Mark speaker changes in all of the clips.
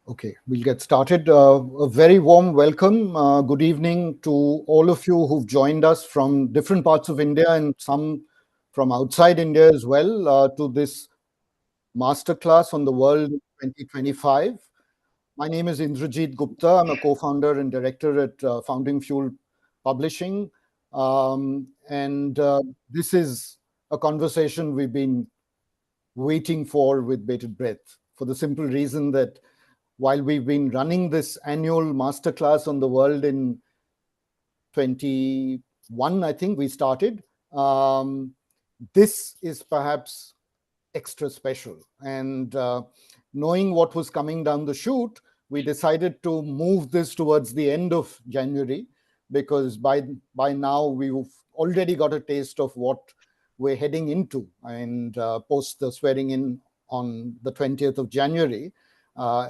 Speaker 1: Okay, we'll get started. A very warm welcome. Good evening to all of you who've joined us from different parts of India and some from outside India as well to this masterclass on the world 2025. My name is Indrajit Gupta. I'm a co-founder and director at Founding Fuel Publishing. And this is a conversation we've been waiting for with bated breath, for the simple reason that while we've been running this annual masterclass on the world in 21, I think we started, this is perhaps extra special. And knowing what was coming down the chute, we decided to move this towards the end of January, because by now we've already got a taste of what we're heading into, and post the swearing in on the 20th of January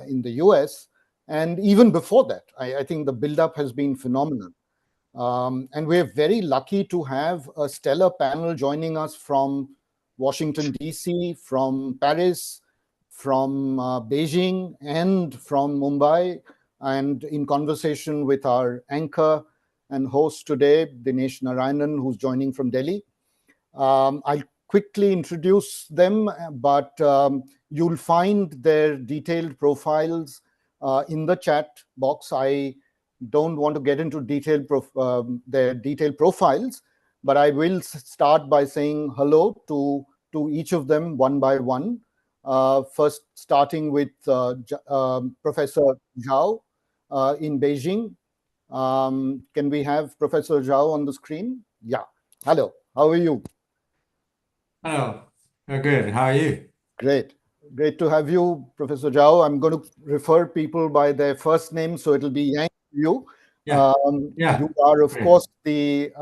Speaker 1: in the US. And even before that, I think the buildup has been phenomenal. And we're very lucky to have a stellar panel joining us from Washington, D.C., from Paris, from Beijing, and from Mumbai, and in conversation with our anchor and host today, Dinesh Narayanan, who's joining from Delhi. I'll quickly introduce them, but you'll find their detailed profiles in the chat box. I don't want to get into their detailed profiles, but I will start by saying hello to each of them one by one. First, starting with Professor Zhao in Beijing. Can we have Professor Zhao on the screen? Yeah. Hello. How are you?
Speaker 2: Hello. Good. How are you?
Speaker 1: Great. Great to have you, Professor Zhao. I'm going to refer people by their first name, so it'll be Yang to you.
Speaker 2: Yeah.
Speaker 1: You are, of
Speaker 2: Great.
Speaker 1: course, the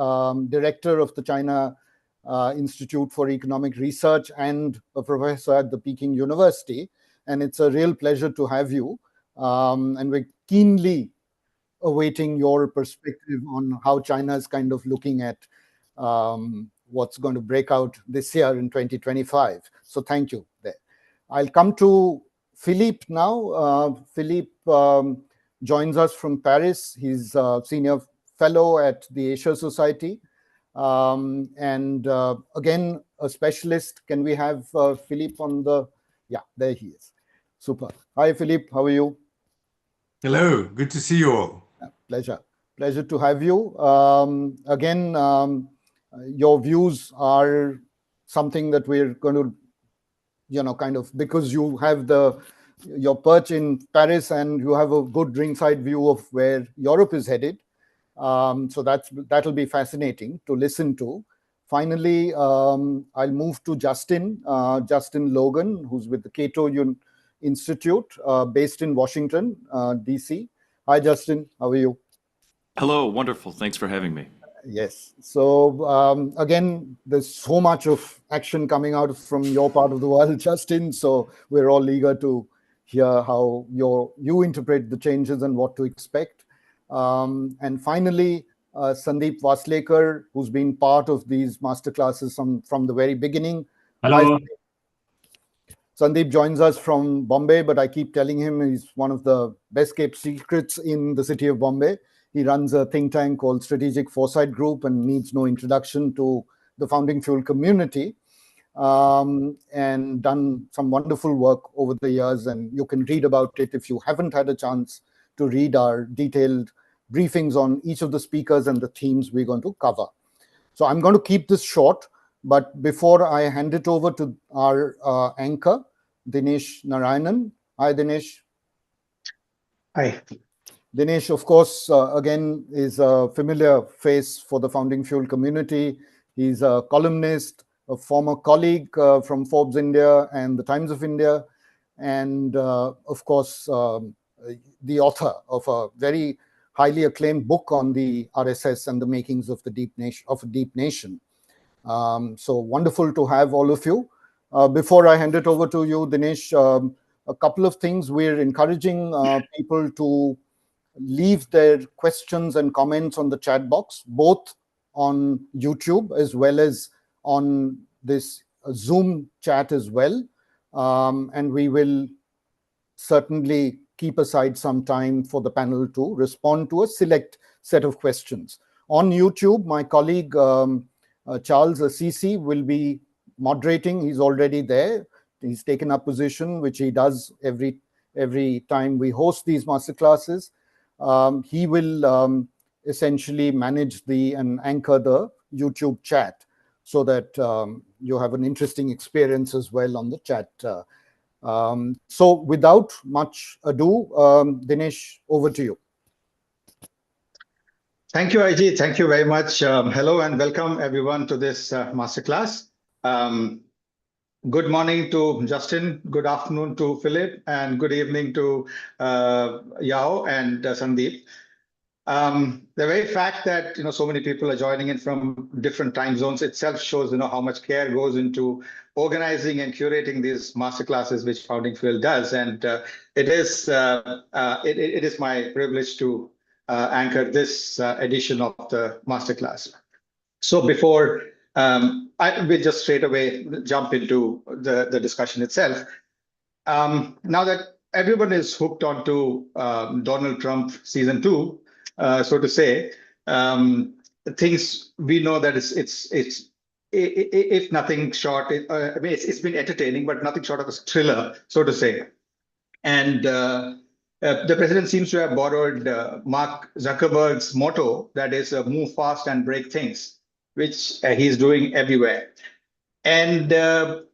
Speaker 1: director of the China Institute for Economic Research and a professor at the Peking University. And it's a real pleasure to have you. And we're keenly awaiting your perspective on how China is kind of looking at what's going to break out this year in 2025. So thank you there. I'll come to Philippe now. Philippe joins us from Paris. He's a senior fellow at the Asia Society. And again, a specialist. Can we have Philippe on the... Yeah, there he is. Super. Hi, Philippe. How are you?
Speaker 2: Hello. Good to see you all.
Speaker 1: Pleasure. Pleasure to have you. Again, your views are something that we're going to, kind of, because you have your perch in Paris and you have a good ringside view of where Europe is headed. So that'll be fascinating to listen to. Finally, I'll move to Justin Logan, who's with the Cato Institute, based in Washington, D.C. Hi, Justin. How are you?
Speaker 3: Hello. Wonderful. Thanks for having me.
Speaker 1: Yes. So again, there's so much of action coming out from your part of the world, Justin. So we're all eager to hear how you interpret the changes and what to expect. And finally, Sundeep Waslekar, who's been part of these masterclasses from the very beginning.
Speaker 4: Hello.
Speaker 1: Sundeep joins us from Bombay, but I keep telling him he's one of the best kept secrets in the city of Bombay. He runs a think tank called Strategic Foresight Group and needs no introduction to the Founding Fuel community, and done some wonderful work over the years. And you can read about it if you haven't had a chance to read our detailed briefings on each of the speakers and the themes we're going to cover. So I'm going to keep this short. But before I hand it over to our anchor, Dinesh Narayanan. Hi, Dinesh.
Speaker 4: Hi.
Speaker 1: Dinesh, of course, again, is a familiar face for the Founding Fuel community. He's a columnist, a former colleague from Forbes India and the Times of India, and of course, the author of a very highly acclaimed book on the RSS and the makings of a deep nation. So wonderful to have all of you. Before I hand it over to you, Dinesh, a couple of things. We're encouraging people to leave their questions and comments on the chat box, both on YouTube as well as on this Zoom chat as well. And we will certainly keep aside some time for the panel to respond to a select set of questions. On YouTube, my colleague Charles Assisi will be moderating. He's already there. He's taken a position which he does every time we host these masterclasses. He will essentially manage and anchor the YouTube chat so that you have an interesting experience as well on the chat. So without much ado, Dinesh, over to you.
Speaker 4: Thank you, IG. Thank you very much. Hello and welcome everyone to this masterclass. Good morning to Justin, good afternoon to Philippe, and good evening to Yao and Sundeep. The very fact that so many people are joining in from different time zones itself shows how much care goes into organizing and curating these masterclasses, which Founding Field does, and it is my privilege to anchor this edition of the masterclass. So before I will just straight away jump into the discussion itself. Now that everyone is hooked onto Donald Trump season 2, so to say, things we know that it's if nothing short, I mean it's been entertaining, but nothing short of a thriller, so to say. And the president seems to have borrowed Mark Zuckerberg's motto, that is move fast and break things, which he's doing everywhere. And the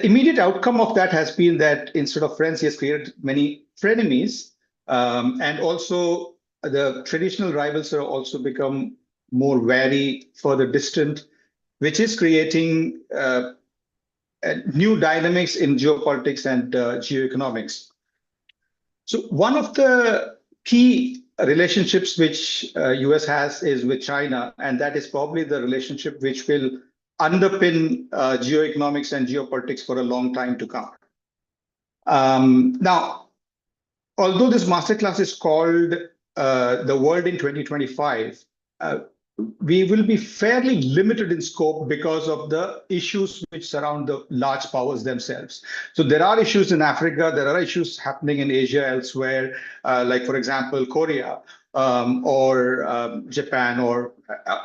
Speaker 4: immediate outcome of that has been that instead of friends, he has created many frenemies. And also the traditional rivals have also become more wary, further distant, which is creating new dynamics in geopolitics and geoeconomics. So one of the key relationships which US has is with China, and that is probably the relationship which will underpin geoeconomics and geopolitics for a long time to come. Now, although this masterclass is called The World in 2025, we will be fairly limited in scope because of the issues which surround the large powers themselves. So there are issues in Africa, there are issues happening in Asia elsewhere, like for example, Korea or Japan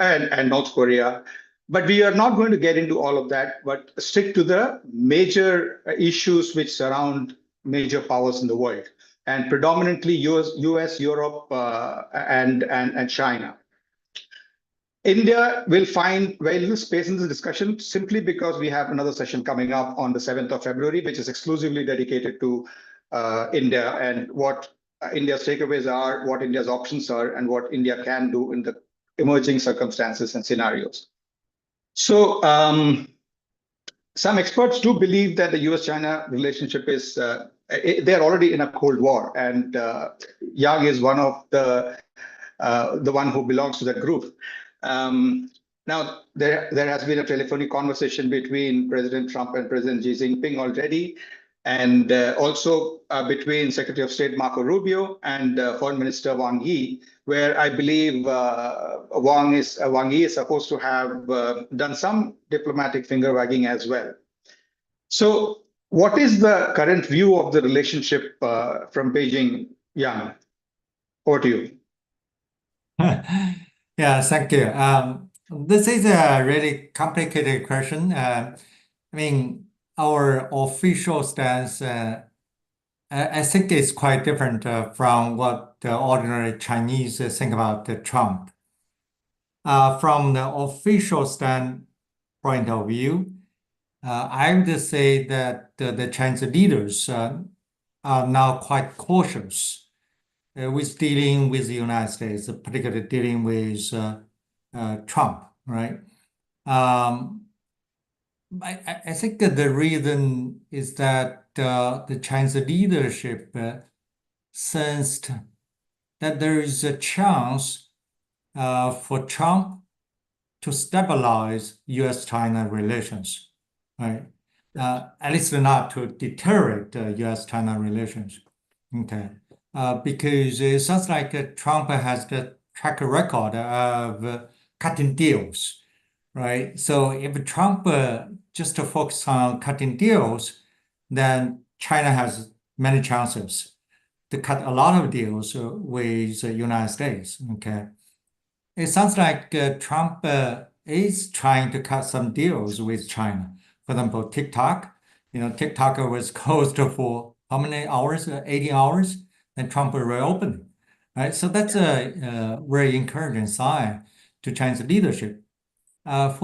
Speaker 4: and North Korea. But we are not going to get into all of that, but stick to the major issues which surround major powers in the world, and predominantly US, Europe, and China. India will find very little space in this discussion simply because we have another session coming up on the 7th of February, which is exclusively dedicated to India and what India's takeaways are, what India's options are, and what India can do in the emerging circumstances and scenarios. So some experts do believe that the US-China relationship is, they're already in a Cold War, and Yang is one of the one who belongs to that group. Now, there has been a telephonic conversation between President Trump and President Xi Jinping already, and also between Secretary of State Marco Rubio and Foreign Minister Wang Yi, where I believe Wang Yi is supposed to have done some diplomatic finger wagging as well. So, what is the current view of the relationship from Beijing, Yang? Over to you.
Speaker 2: Yeah, thank you. This is a really complicated question. I mean, our official stance, I think it's quite different from what the ordinary Chinese think about Trump. From the official standpoint of view, I would say that the Chinese leaders are now quite cautious with dealing with the United States, particularly dealing with Trump, right? I think that the reason is that the Chinese leadership sensed that there is a chance for Trump to stabilize US-China relations, right? At least not to deteriorate US-China relations, okay? Because it sounds like Trump has the track record of cutting deals, right? So if Trump just to focus on cutting deals, then China has many chances to cut a lot of deals with the United States. Okay, it sounds like Trump is trying to cut some deals with China. For example, TikTok. TikTok was closed for how many hours? 18 hours. And Trump will reopen it. Right. So that's a very encouraging sign to Chinese leadership. For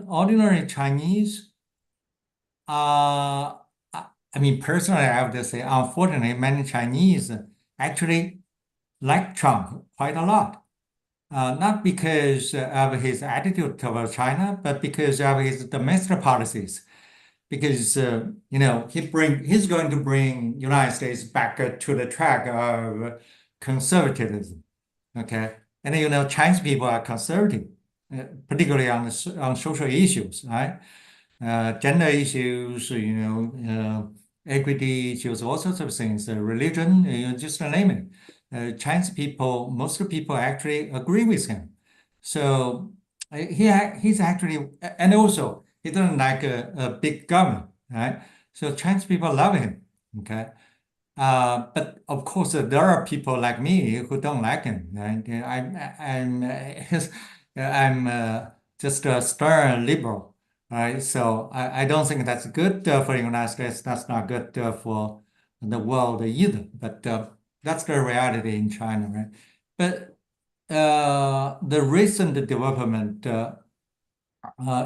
Speaker 2: ordinary Chinese, I mean, personally, I have to say, unfortunately, many Chinese actually like Trump quite a lot. Not because of his attitude toward China, but because of his domestic policies. Because he's going to bring United States back to the track of conservatism. Okay, and Chinese people are conservative, particularly on social issues, right? Gender issues, equity issues, all sorts of things, religion, just to name it. Chinese people, most of the people actually agree with him. So he's actually, and also he doesn't like a big government, right? So Chinese people love him, okay? But of course, there are people like me who don't like him. Right? I'm just a stern liberal, right? So I don't think that's good for the United States. That's not good for the world either. But that's the reality in China, right? But the recent development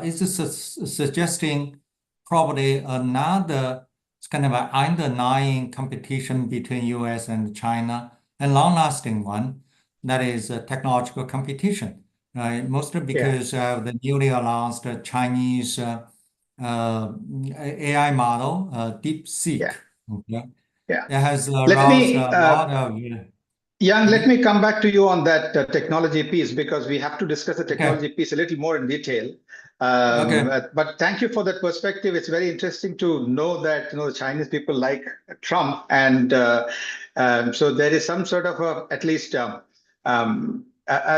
Speaker 2: is suggesting probably another kind of an underlying competition between US and China, a long-lasting one, that is technological competition, right? Mostly because of the newly announced Chinese AI model, DeepSeek. Okay.
Speaker 4: Yeah.
Speaker 2: It has
Speaker 4: Let
Speaker 2: aroused
Speaker 4: me,
Speaker 2: a lot of
Speaker 4: Yang, let me come back to you on that technology piece, because we have to discuss the technology
Speaker 2: Okay.
Speaker 4: piece a little more in detail.
Speaker 2: Okay.
Speaker 4: But thank you for that perspective. It's very interesting to know that the Chinese people like Trump, and so there is some sort of at least a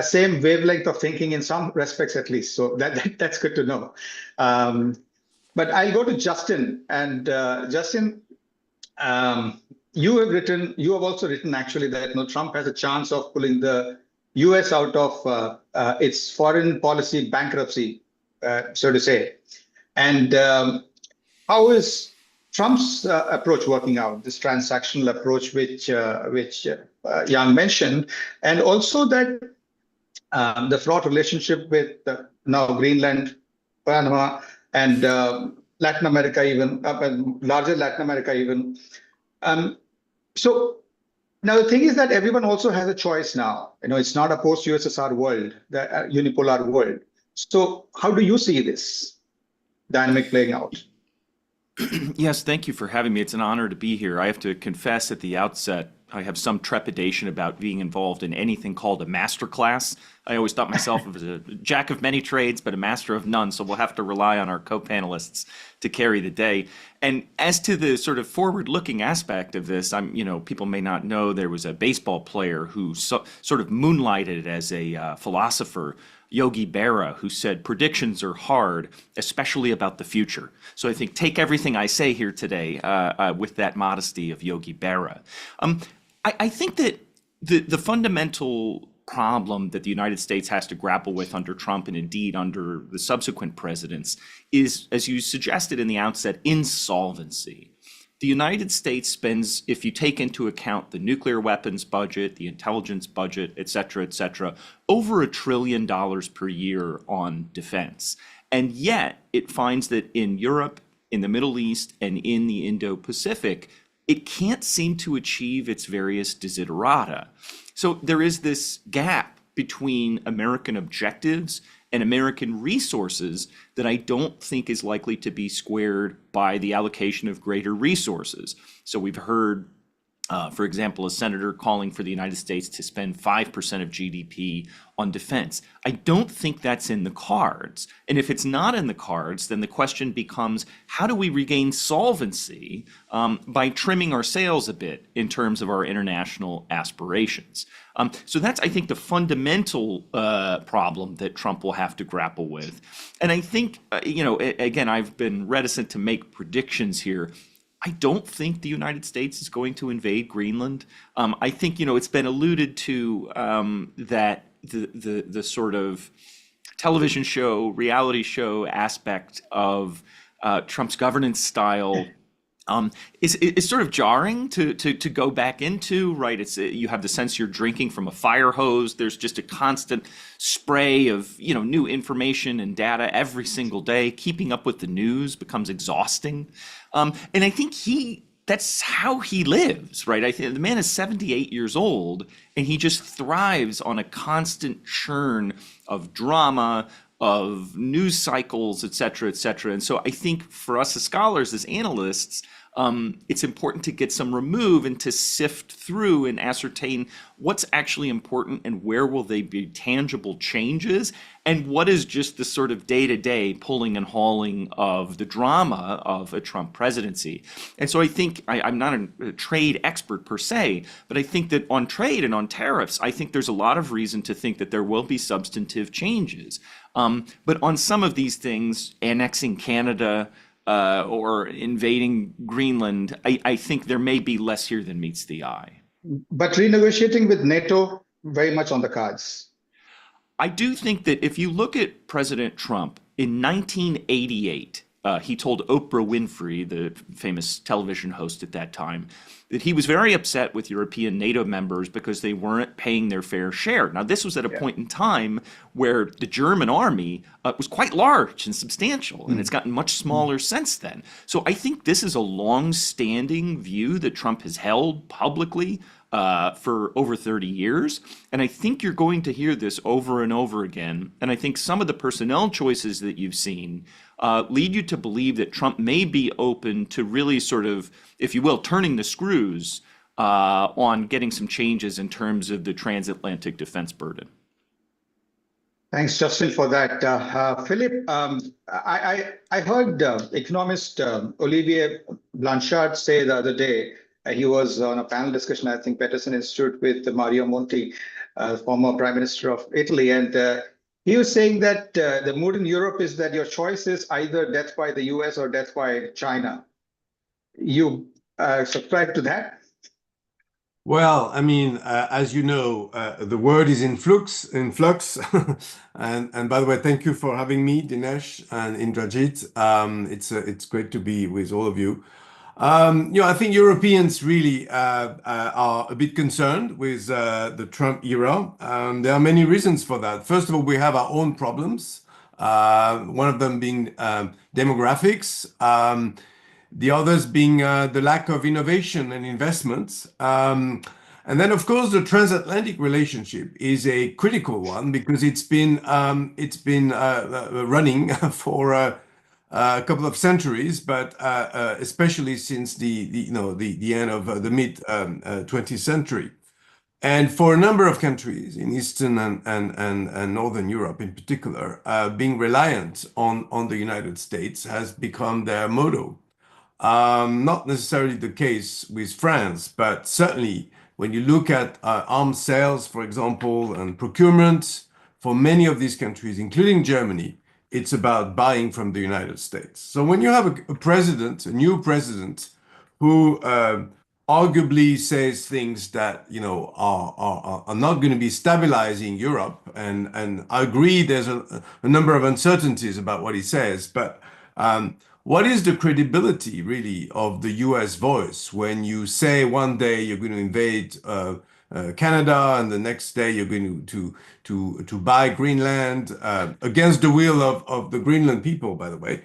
Speaker 4: same wavelength of thinking in some respects, at least. So that's good to know. But I'll go to Justin, and Justin. You have also written actually that Trump has a chance of pulling the US out of its foreign policy bankruptcy, so to say. And how is Trump's approach working out, this transactional approach, which Yang mentioned, and also that the fraught relationship with now Greenland, Panama, and Latin America, even larger Latin America, even. So now the thing is that everyone also has a choice now. It's not a post-USSR world, the unipolar world. So how do you see this dynamic playing out?
Speaker 3: Yes, thank you for having me. It's an honor to be here. I have to confess at the outset, I have some trepidation about being involved in anything called a masterclass. I always thought myself as a jack of many trades, but a master of none. So we'll have to rely on our co-panelists to carry the day. And as to the sort of forward-looking aspect of this, people may not know there was a baseball player who sort of moonlighted as a philosopher, Yogi Berra, who said predictions are hard, especially about the future. So I think take everything I say here today with that modesty of Yogi Berra. I think that the fundamental problem that the United States has to grapple with under Trump, and indeed under the subsequent presidents, is, as you suggested in the outset, insolvency. The United States spends, if you take into account the nuclear weapons budget, the intelligence budget, et cetera, over $1 trillion per year on defense. And yet it finds that in Europe, in the Middle East, and in the Indo-Pacific, it can't seem to achieve its various desiderata. So there is this gap between American objectives and American resources that I don't think is likely to be squared by the allocation of greater resources. So we've heard, for example, a senator calling for the United States to spend 5% of GDP on defense. I don't think that's in the cards. And if it's not in the cards, then the question becomes, how do we regain solvency by trimming our sails a bit in terms of our international aspirations? So that's, I think, the fundamental problem that Trump will have to grapple with. And I think, again, I've been reticent to make predictions here. I don't think the United States is going to invade Greenland. I think, it's been alluded to that the sort of television show, reality show aspect of Trump's governance style is sort of jarring to go back into, right? You have the sense you're drinking from a fire hose. There's just a constant spray of new information and data every single day. Keeping up with the news becomes exhausting, and I think that's how he lives, right? I think the man is 78 years old, and he just thrives on a constant churn of drama, of news cycles, et cetera, et cetera. And so I think for us as scholars, as analysts, it's important to get some remove and to sift through and ascertain what's actually important and where will they be tangible changes, and what is just the sort of day-to-day pulling and hauling of the drama of a Trump presidency. And so I think I'm not a trade expert per se, but I think that on trade and on tariffs, I think there's a lot of reason to think that there will be substantive changes. But on some of these things, annexing Canada, or invading Greenland, I think there may be less here than meets the eye.
Speaker 4: But renegotiating with NATO, very much on the cards.
Speaker 3: I do think that if you look at President Trump in 1988, he told Oprah Winfrey, the famous television host at that time, that he was very upset with European NATO members because they weren't paying their fair share. Now, this was at a point in time where the German army was quite large and substantial, and it's gotten much smaller since then. So I think this is a long-standing view that Trump has held publicly for over 30 years. And I think you're going to hear this over and over again. And I think some of the personnel choices that you've seen lead you to believe that Trump may be open to really sort of, if you will, turning the screws on getting some changes in terms of the transatlantic defense burden.
Speaker 4: Thanks, Justin, for that. Philippe, I heard economist Olivier Blanchard say the other day, he was on a panel discussion, I think, Peterson Institute with Mario Monti, former Prime Minister of Italy. And he was saying that the mood in Europe is that your choice is either death by the US or death by China. You subscribe to that?
Speaker 5: Well, I mean, as you know, the world is in flux. And by the way, thank you for having me, Dinesh and Indrajit. It's great to be with all of you. I think Europeans really are a bit concerned with the Trump era. There are many reasons for that. First of all, we have our own problems. One of them being demographics. The others being the lack of innovation and investments. And then, of course, the transatlantic relationship is a critical one because it's been running for a couple of centuries, but especially since the end of the mid 20th century. And for a number of countries in Eastern and Northern Europe in particular, being reliant on the United States has become their motto. Not necessarily the case with France, but certainly when you look at arms sales, for example, and procurement for many of these countries, including Germany, it's about buying from the United States. So when you have a new president, who arguably says things that are not going to be stabilizing Europe, and I agree there's a number of uncertainties about what he says, but what is the credibility really of the US voice when you say one day you're going to invade Canada and the next day you're going to buy Greenland against the will of the Greenland people, by the way,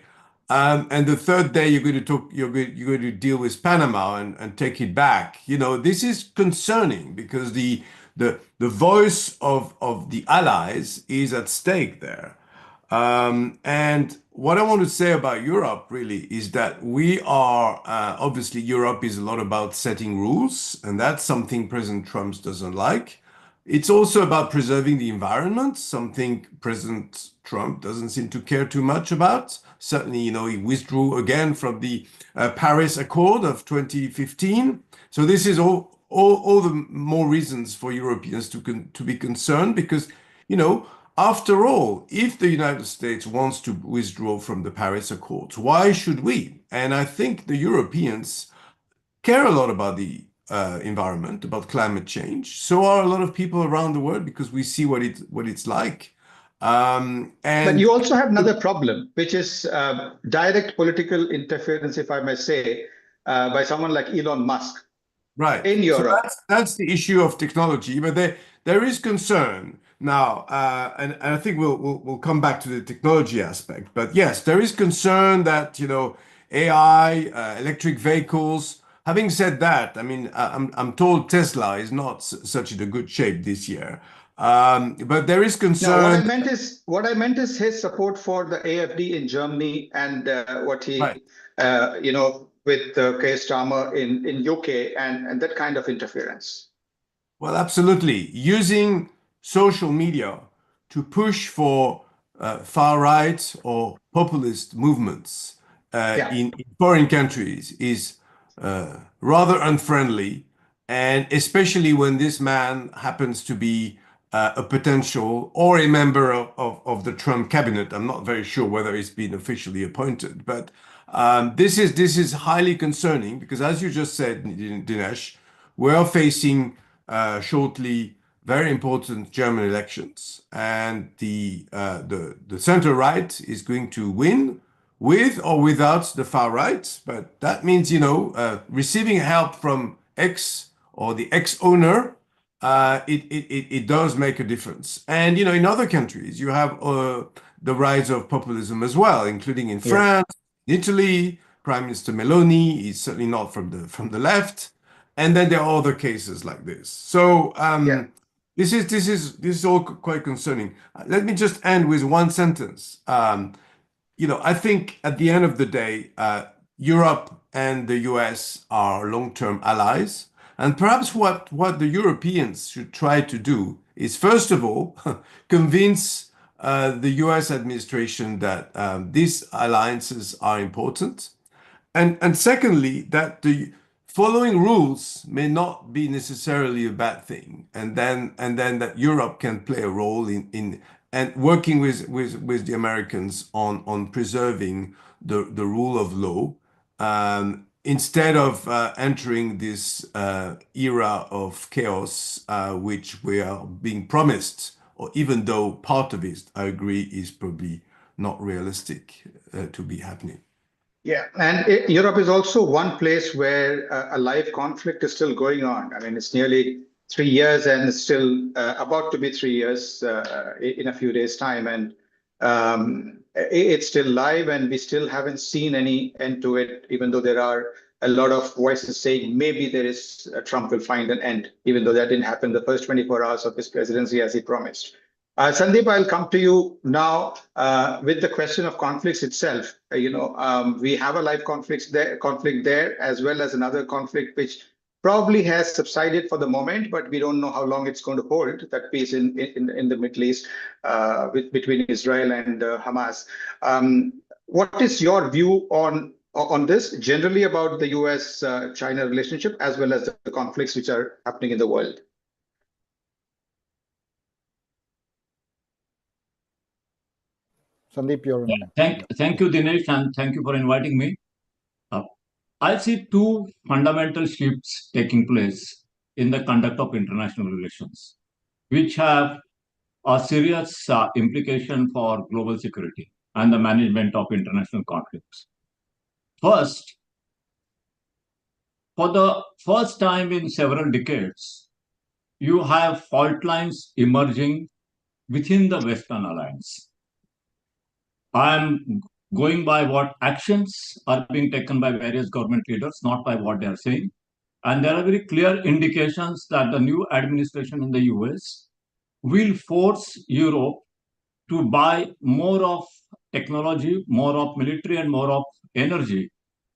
Speaker 5: and the third day you're going to deal with Panama and take it back. This is concerning because the voice of the allies is at stake there. And what I want to say about Europe really is that we are, obviously Europe is a lot about setting rules, and that's something President Trump doesn't like. It's also about preserving the environment, something President Trump doesn't seem to care too much about. Certainly, he withdrew again from the Paris Accord of 2015. So this is all the more reasons for Europeans to be concerned because, after all, if the United States wants to withdraw from the Paris Accords, why should we? And I think the Europeans care a lot about the environment, about climate change. So are a lot of people around the world because we see what it's like.
Speaker 4: But
Speaker 5: And
Speaker 4: you also have another problem, which is direct political interference, if I may say, by someone like Elon Musk
Speaker 5: right.
Speaker 4: in
Speaker 5: So
Speaker 4: Europe.
Speaker 5: that's the issue of technology, but there is concern now, and I think we'll come back to the technology aspect. But yes, there is concern that AI, electric vehicles. Having said that, I mean, I'm told Tesla is not such in a good shape this year. But there is
Speaker 4: No, what I
Speaker 5: concern.
Speaker 4: meant is his support for the AFD in Germany and what
Speaker 5: Right.
Speaker 4: he, with Keir Starmer in UK and that kind of interference.
Speaker 5: Well, absolutely. Using social media to push for far right or populist movements
Speaker 4: Yeah.
Speaker 5: in foreign countries is rather unfriendly, and especially when this man happens to be a potential or a member of the Trump cabinet. I'm not very sure whether he's been officially appointed, but this is highly concerning because, as you just said, Dinesh, we are facing shortly very important German elections, and the center right is going to win with or without the far right. But that means receiving help from X or the ex-owner. It does make a difference. And in other countries you have the rise of populism as well, including in France, Italy. Prime Minister Meloni is certainly not from the left. And then there are other cases like this. So
Speaker 4: Yeah.
Speaker 5: this is all quite concerning. Let me just end with one sentence. I think at the end of the day, Europe and the US are long-term allies. And perhaps what the Europeans should try to do is, first of all, convince the US administration that these alliances are important. And secondly, that the following rules may not be necessarily a bad thing, and then that Europe can play a role in and working with the Americans on preserving the rule of law, instead of entering this era of chaos, which we are being promised, or even though part of it, I agree, is probably not realistic to be happening.
Speaker 4: Yeah, and Europe is also one place where a live conflict is still going on. I mean, it's nearly 3 years and it's still about to be 3 years in a few days' time. And it's still live and we still haven't seen any end to it, even though there are a lot of voices saying maybe Trump will find an end, even though that didn't happen the first 24 hours of his presidency as he promised. Sandeep, I'll come to you now with the question of conflicts itself. We have a live conflict there, as well as another conflict which probably has subsided for the moment, but we don't know how long it's going to hold, that peace in the Middle East between Israel and Hamas. What is your view on this, generally about the US-China relationship, as well as the conflicts which are happening in the world?
Speaker 1: Sundeep, you're on.
Speaker 6: Thank you, Dinesh, and thank you for inviting me. I see two fundamental shifts taking place in the conduct of international relations, which have a serious implication for global security and the management of international conflicts. First, for the first time in several decades, you have fault lines emerging within the Western alliance. I am going by what actions are being taken by various government leaders, not by what they are saying. And there are very clear indications that the new administration in the US will force Europe to buy more of technology, more of military, and more of energy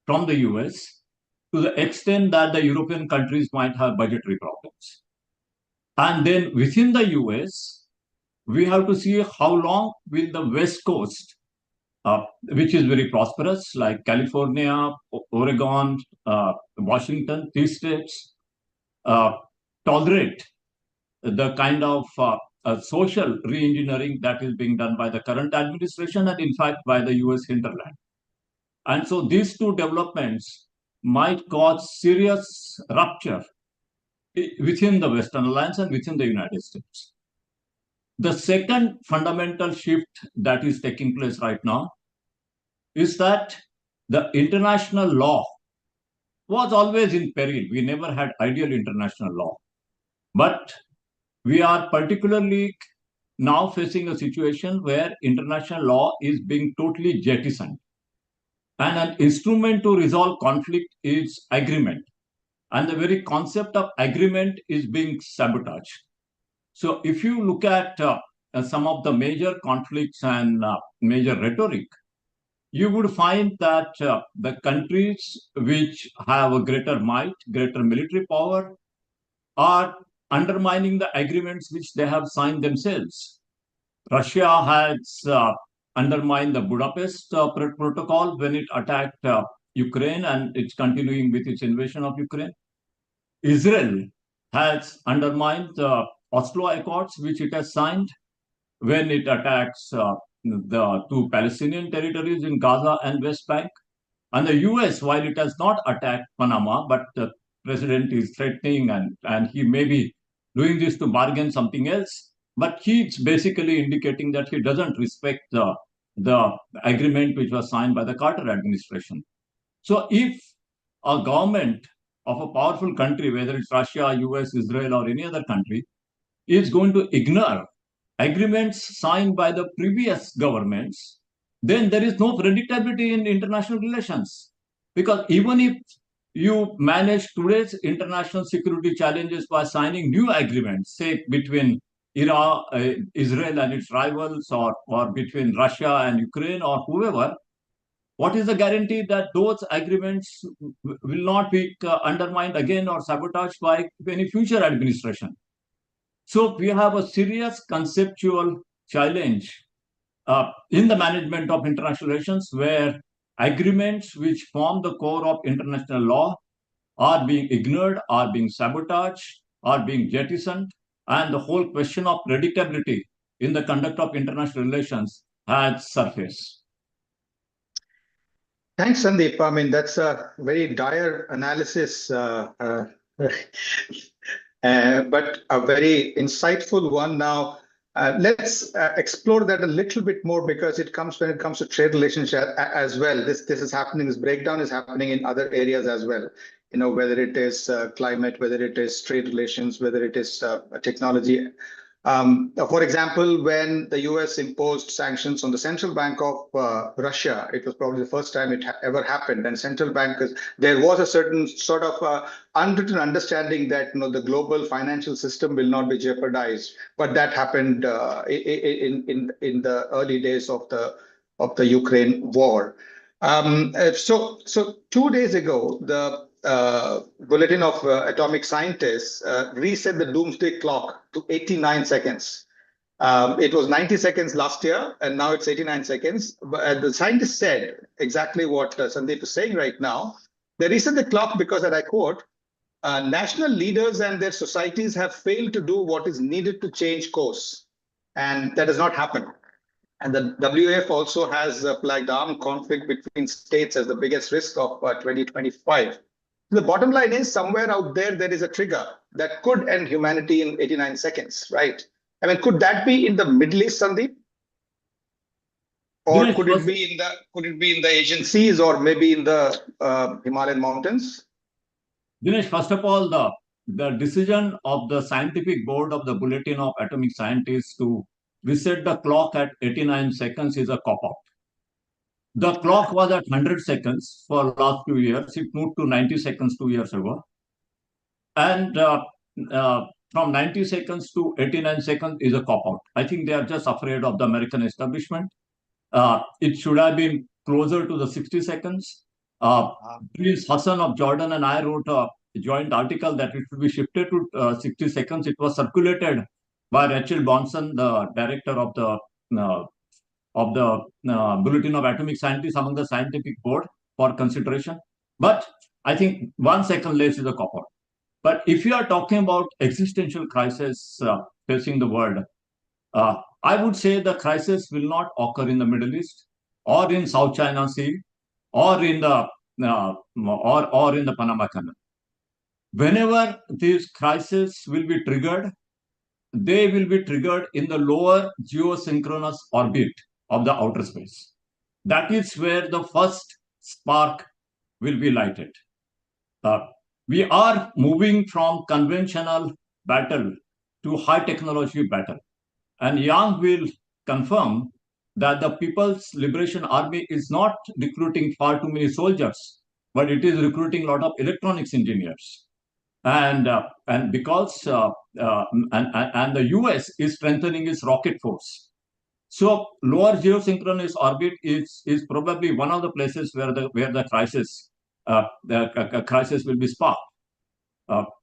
Speaker 6: from the US, to the extent that the European countries might have budgetary problems. And then within the US, we have to see how long will the West Coast, which is very prosperous, like California, Oregon, Washington, these states, tolerate the kind of social re-engineering that is being done by the current administration and, in fact, by the US hinterland. And so these two developments might cause serious rupture within the Western Alliance and within the United States. The second fundamental shift that is taking place right now is that the international law was always in peril. We never had ideal international law. But we are particularly now facing a situation where international law is being totally jettisoned. And an instrument to resolve conflict is agreement. And the very concept of agreement is being sabotaged. So if you look at some of the major conflicts and major rhetoric, you would find that the countries which have a greater might, greater military power, are undermining the agreements which they have signed themselves. Russia has undermined the Budapest Protocol when it attacked Ukraine, and it's continuing with its invasion of Ukraine. Israel has undermined the Oslo Accords, which it has signed when it attacks the two Palestinian territories in Gaza and West Bank. And the US, while it has not attacked Panama, but the president is threatening and he may be doing this to bargain something else, but he's basically indicating that he doesn't respect the agreement which was signed by the Carter administration. So if a government of a powerful country, whether it's Russia, US, Israel, or any other country, is going to ignore agreements signed by the previous governments, then there is no predictability in international relations. Because even if you manage today's international security challenges by signing new agreements, say between Israel and its rivals, or between Russia and Ukraine, or whoever, what is the guarantee that those agreements will not be undermined again or sabotaged by any future administration? So we have a serious conceptual challenge in the management of international relations, where agreements which form the core of international law are being ignored, are being sabotaged, are being jettisoned, and the whole question of predictability in the conduct of international relations has surfaced.
Speaker 4: Thanks, Sundeep. I mean, that's a very dire analysis, but a very insightful one. Now, let's explore that a little bit more, because when it comes to trade relations as well. This is happening. This breakdown is happening in other areas as well. You know, whether it is climate, whether it is trade relations, whether it is technology. For example, when the US imposed sanctions on the central bank of Russia, it was probably the first time it ever happened. And central bankers, there was a certain sort of unwritten understanding that the global financial system will not be jeopardized. But that happened in the early days of the Ukraine war. So 2 days ago, the Bulletin of Atomic Scientists reset the doomsday clock to 89 seconds. It was 90 seconds last year, and now it's 89 seconds. But the scientists said exactly what Sundeep is saying right now. They reset the clock because, and I quote, national leaders and their societies have failed to do what is needed to change course. And that has not happened. And the WEF also has flagged armed conflict between states as the biggest risk of 2025. The bottom line is, somewhere out there is a trigger that could end humanity in 89 seconds, right? I mean, could that be in the Middle East, Sundeep? Or could it be in the Asian seas, or maybe in the Himalayan mountains?
Speaker 6: Dinesh, first of all, the decision of the scientific board of the Bulletin of Atomic Scientists to reset the clock at 89 seconds is a cop-out. The clock was at 100 seconds for the last few years. It moved to 90 seconds 2 years ago. And from 90 seconds to 89 seconds is a cop-out. I think they are just afraid of the American establishment. It should have been closer to the 60 seconds. Prince Hassan of Jordan and I wrote a joint article that it should be shifted to 60 seconds. It was circulated by Rachel Bonson, the director of the Bulletin of Atomic Scientists, among the scientific board for consideration. But I think 1 second less is a cop-out. But if you are talking about existential crisis facing the world, I would say the crisis will not occur in the Middle East, or in South China Sea, or in the or in the Panama Canal. Whenever these crises will be triggered, they will be triggered in the lower geosynchronous orbit of the outer space. That is where the first spark will be lighted. We are moving from conventional battle to high technology battle. And Yang will confirm that the People's Liberation Army is not recruiting far too many soldiers, but it is recruiting a lot of electronics engineers. And because the US is strengthening its rocket force. So lower geosynchronous orbit is probably one of the places where the crisis will be sparked.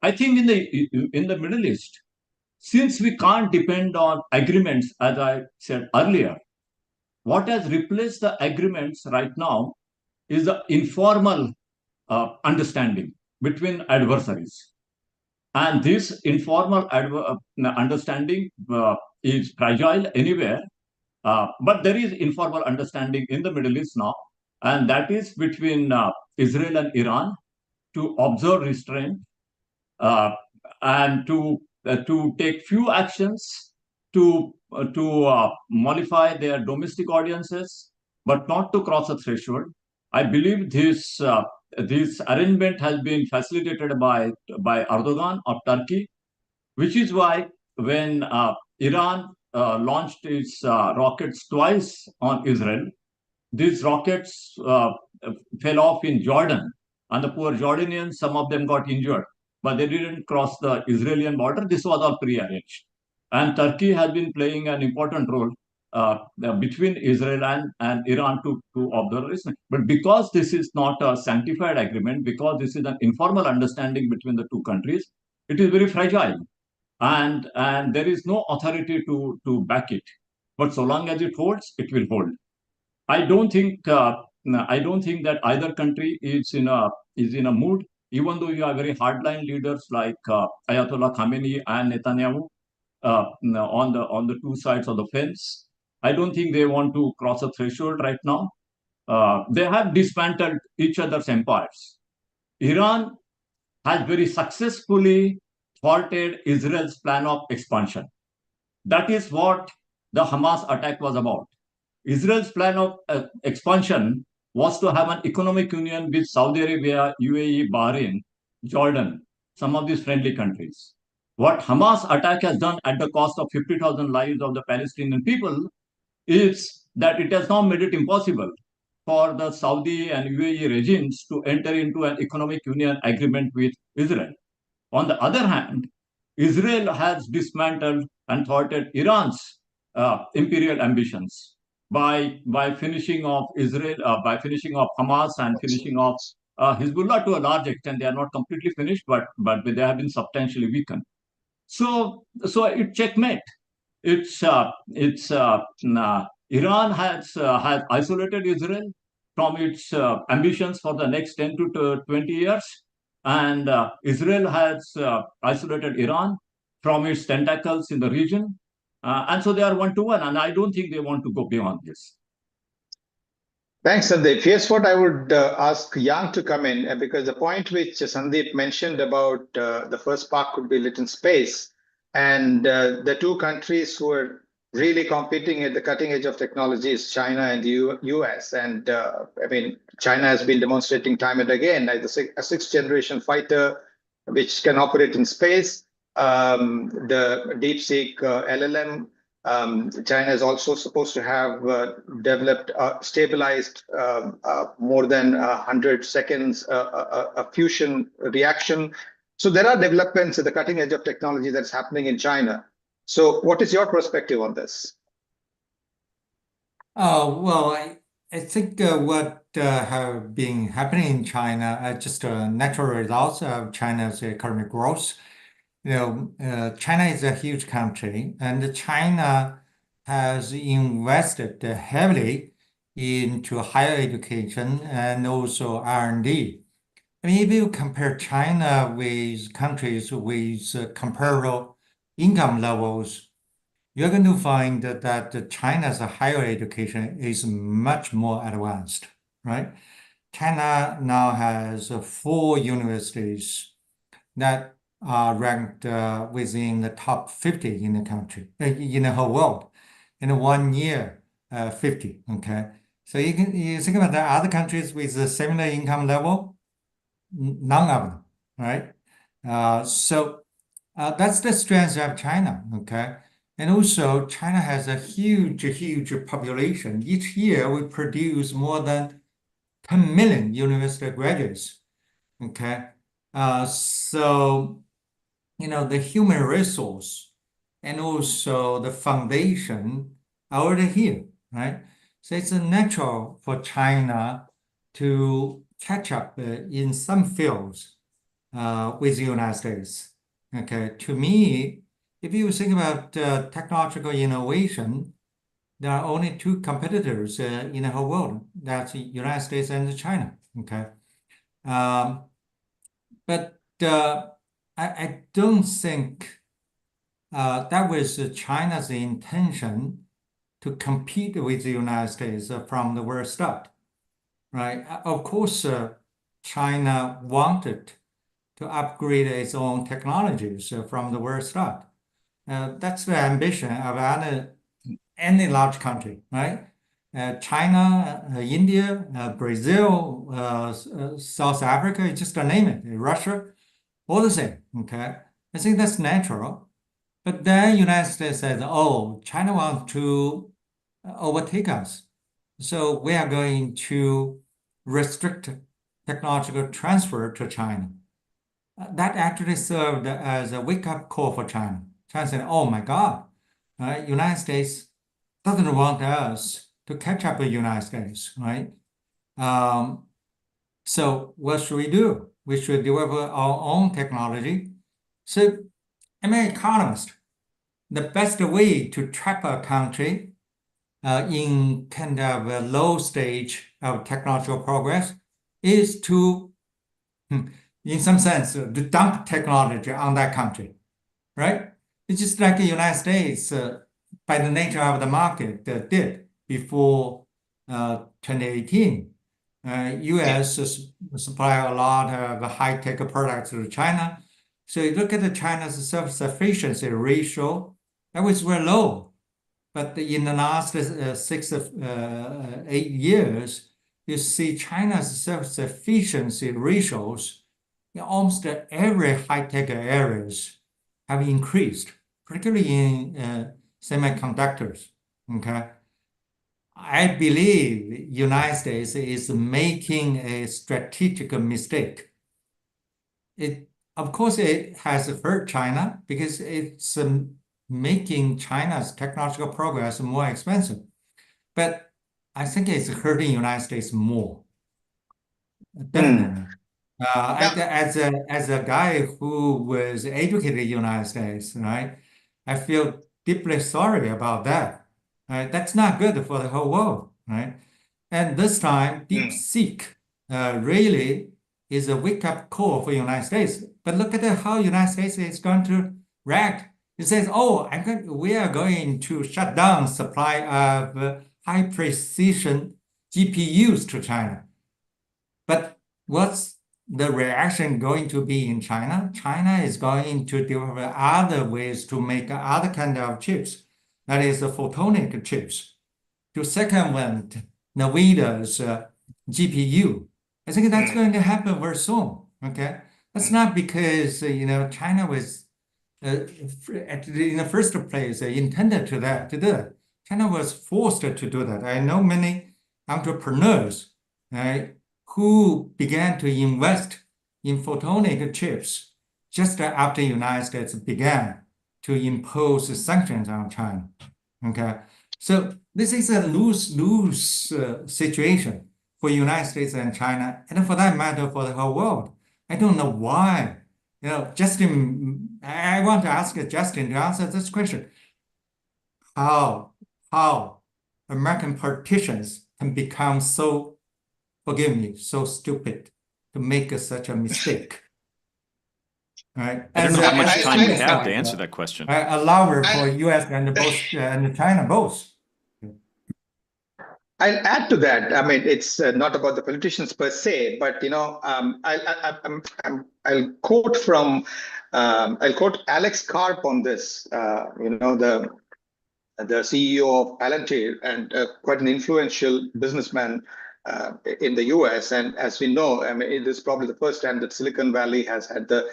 Speaker 6: I think in the Middle East, since we can't depend on agreements, as I said earlier, what has replaced the agreements right now is the informal understanding between adversaries. And this informal understanding is fragile anywhere, but there is informal understanding in the Middle East now, and that is between Israel and Iran to observe restraint and to take few actions to mollify their domestic audiences, but not to cross a threshold. I believe this arrangement has been facilitated by Erdogan of Turkey, which is why when Iran launched its rockets twice on Israel, these rockets fell off in Jordan, and the poor Jordanians, some of them got injured, but they didn't cross the Israeli border. This was all pre-arranged. And Turkey has been playing an important role between Israel and Iran to observe this. But because this is not a sanctified agreement, because this is an informal understanding between the two countries, it is very fragile. And there is no authority to back it. But so long as it holds, it will hold. I don't think that either country is in a mood, even though you have very hardline leaders like Ayatollah Khamenei and Netanyahu on the two sides of the fence. I don't think they want to cross a threshold right now. They have dismantled each other's empires. Iran has very successfully thwarted Israel's plan of expansion. That is what the Hamas attack was about. Israel's plan of expansion was to have an economic union with Saudi Arabia, UAE, Bahrain, Jordan, some of these friendly countries. What Hamas attack has done at the cost of 50,000 lives of the Palestinian people is that it has now made it impossible for the Saudi and UAE regimes to enter into an economic union agreement with Israel. On the other hand, Israel has dismantled and thwarted Iran's imperial ambitions by finishing off Israel, by finishing off Hamas and finishing off Hezbollah to a large extent. They are not completely finished, but they have been substantially weakened. So it checkmate. Iran has isolated Israel from its ambitions for the next 10 to 20 years, and Israel has isolated Iran from its tentacles in the region. And so they are one-to-one, and I don't think they want to go beyond this.
Speaker 4: Thanks, Sundeep. Here's what I would ask Yang to come in, because the point which Sundeep mentioned about the first spark could be lit in space, and the two countries who are really competing at the cutting edge of technology is China and the US. And I mean, China has been demonstrating time and again as a sixth-generation fighter which can operate in space. The DeepSeek LLM, China is also supposed to have developed, stabilized more than 100 seconds a fusion reaction. So there are developments at the cutting edge of technology that's happening in China. So what is your perspective on this?
Speaker 2: Well, I think what have been happening in China are just natural results of China's economic growth. China is a huge country, and China has invested heavily into higher education and also R&D. I mean, if you compare China with countries with comparable income levels, you're going to find that China's higher education is much more advanced, right? China now has 4 universities that are ranked within the top 50 in the country, in the whole world, in 1 year, 50. Okay, so you think about the other countries with a similar income level, none of them, right? So that's the strength of China. Okay, and also China has a huge population. Each year we produce more than 10 million university graduates. Okay, so the human resource and also the foundation are already here, right? So it's natural for China to catch up in some fields with the United States. Okay, to me, if you think about technological innovation, there are only 2 competitors in the whole world. That's the United States and China. Okay, but I don't think that was China's intention to compete with the United States from the very start, right? Of course, China wanted to upgrade its own technologies from the very start. That's the ambition of any large country, right? China, India, Brazil, South Africa, just to name it, Russia, all the same, okay? I think that's natural. But then United States says, oh, China wants to overtake us. So we are going to restrict technological transfer to China. That actually served as a wake-up call for China. China said, oh my God, United States doesn't want us to catch up with the United States, right? So what should we do? We should develop our own technology. So I'm an economist. The best way to trap a country in kind of a low stage of technological progress is to, in some sense, to dump technology on that country, right? It's just like the United States, by the nature of the market, did before 2018. U.S. supply a lot of high-tech products to China. So you look at China's self-sufficiency ratio, that was very low. But in the last 8 years, you see China's self-sufficiency ratios in almost every high-tech areas have increased, particularly in semiconductors. Okay, I believe United States is making a strategic mistake. Of course, it has hurt China because it's making China's technological progress more expensive. But I think it's hurting United States more. Definitely. As a guy who was educated in the United States, right, I feel deeply sorry about that. Right? That's not good for the whole world, right? And this time, DeepSeek really is a wake-up call for the United States. But look at how the United States is going to react. It says, oh, we are going to shut down supply of high-precision GPUs to China. But what's the reaction going to be in China? China is going to develop other ways to make other kind of chips. That is the photonic chips to circumvent NVIDIA's GPU. I think that's going to happen very soon. Okay, that's not because China was in the first place intended to do that. China was forced to do that. I know many entrepreneurs who began to invest in photonic chips just after the United States began to impose sanctions on China. Okay, so this is a lose-lose situation for the United States and China, and for that matter, for the whole world. I don't know why. Justin, I want to ask Justin to answer this question. How American politicians can become so, forgive me, so stupid to make such a mistake? Right?
Speaker 3: I don't know how much time you have to answer that question.
Speaker 2: A lover for U.S. and China both.
Speaker 4: I'll add to that. I mean, it's not about the politicians per se, but I'll quote from I'll quote Alex Karp on this. The CEO of Palantir and quite an influential businessman in the US. And as we know, I mean, it is probably the first time that Silicon Valley has had the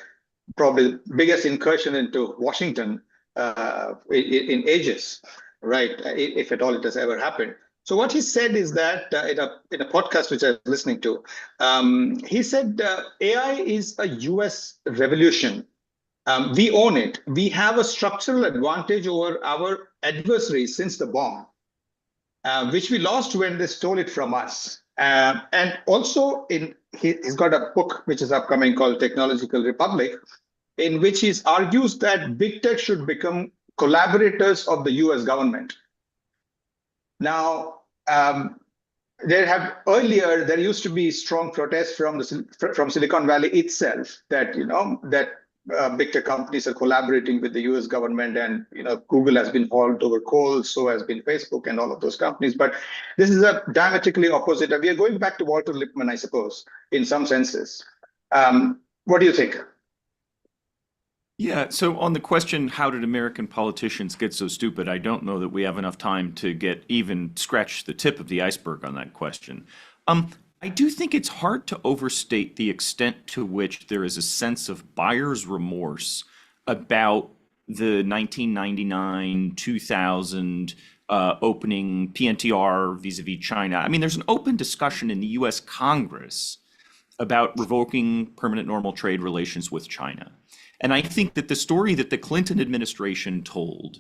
Speaker 4: probably biggest incursion into Washington in ages, right? If at all it has ever happened. So what he said is that in a podcast which I was listening to, he said AI is a US revolution. We own it. We have a structural advantage over our adversaries since the bomb, which we lost when they stole it from us. And also, he's got a book which is upcoming called Technological Republic, in which he argues that big tech should become collaborators of the US government. Now, there used to be strong protests from Silicon Valley itself that big tech companies are collaborating with the US government, and Google has been hauled over coals, so has been Facebook and all of those companies. But this is a diametrically opposite. We are going back to Walter Lippmann, I suppose, in some senses. What do you think?
Speaker 3: Yeah, so on the question, how did American politicians get so stupid? I don't know that we have enough time to even scratch the tip of the iceberg on that question. I do think it's hard to overstate the extent to which there is a sense of buyer's remorse about the 1999-2000 opening PNTR vis-a-vis China. I mean, there's an open discussion in the US Congress about revoking permanent normal trade relations with China. And I think that the story that the Clinton administration told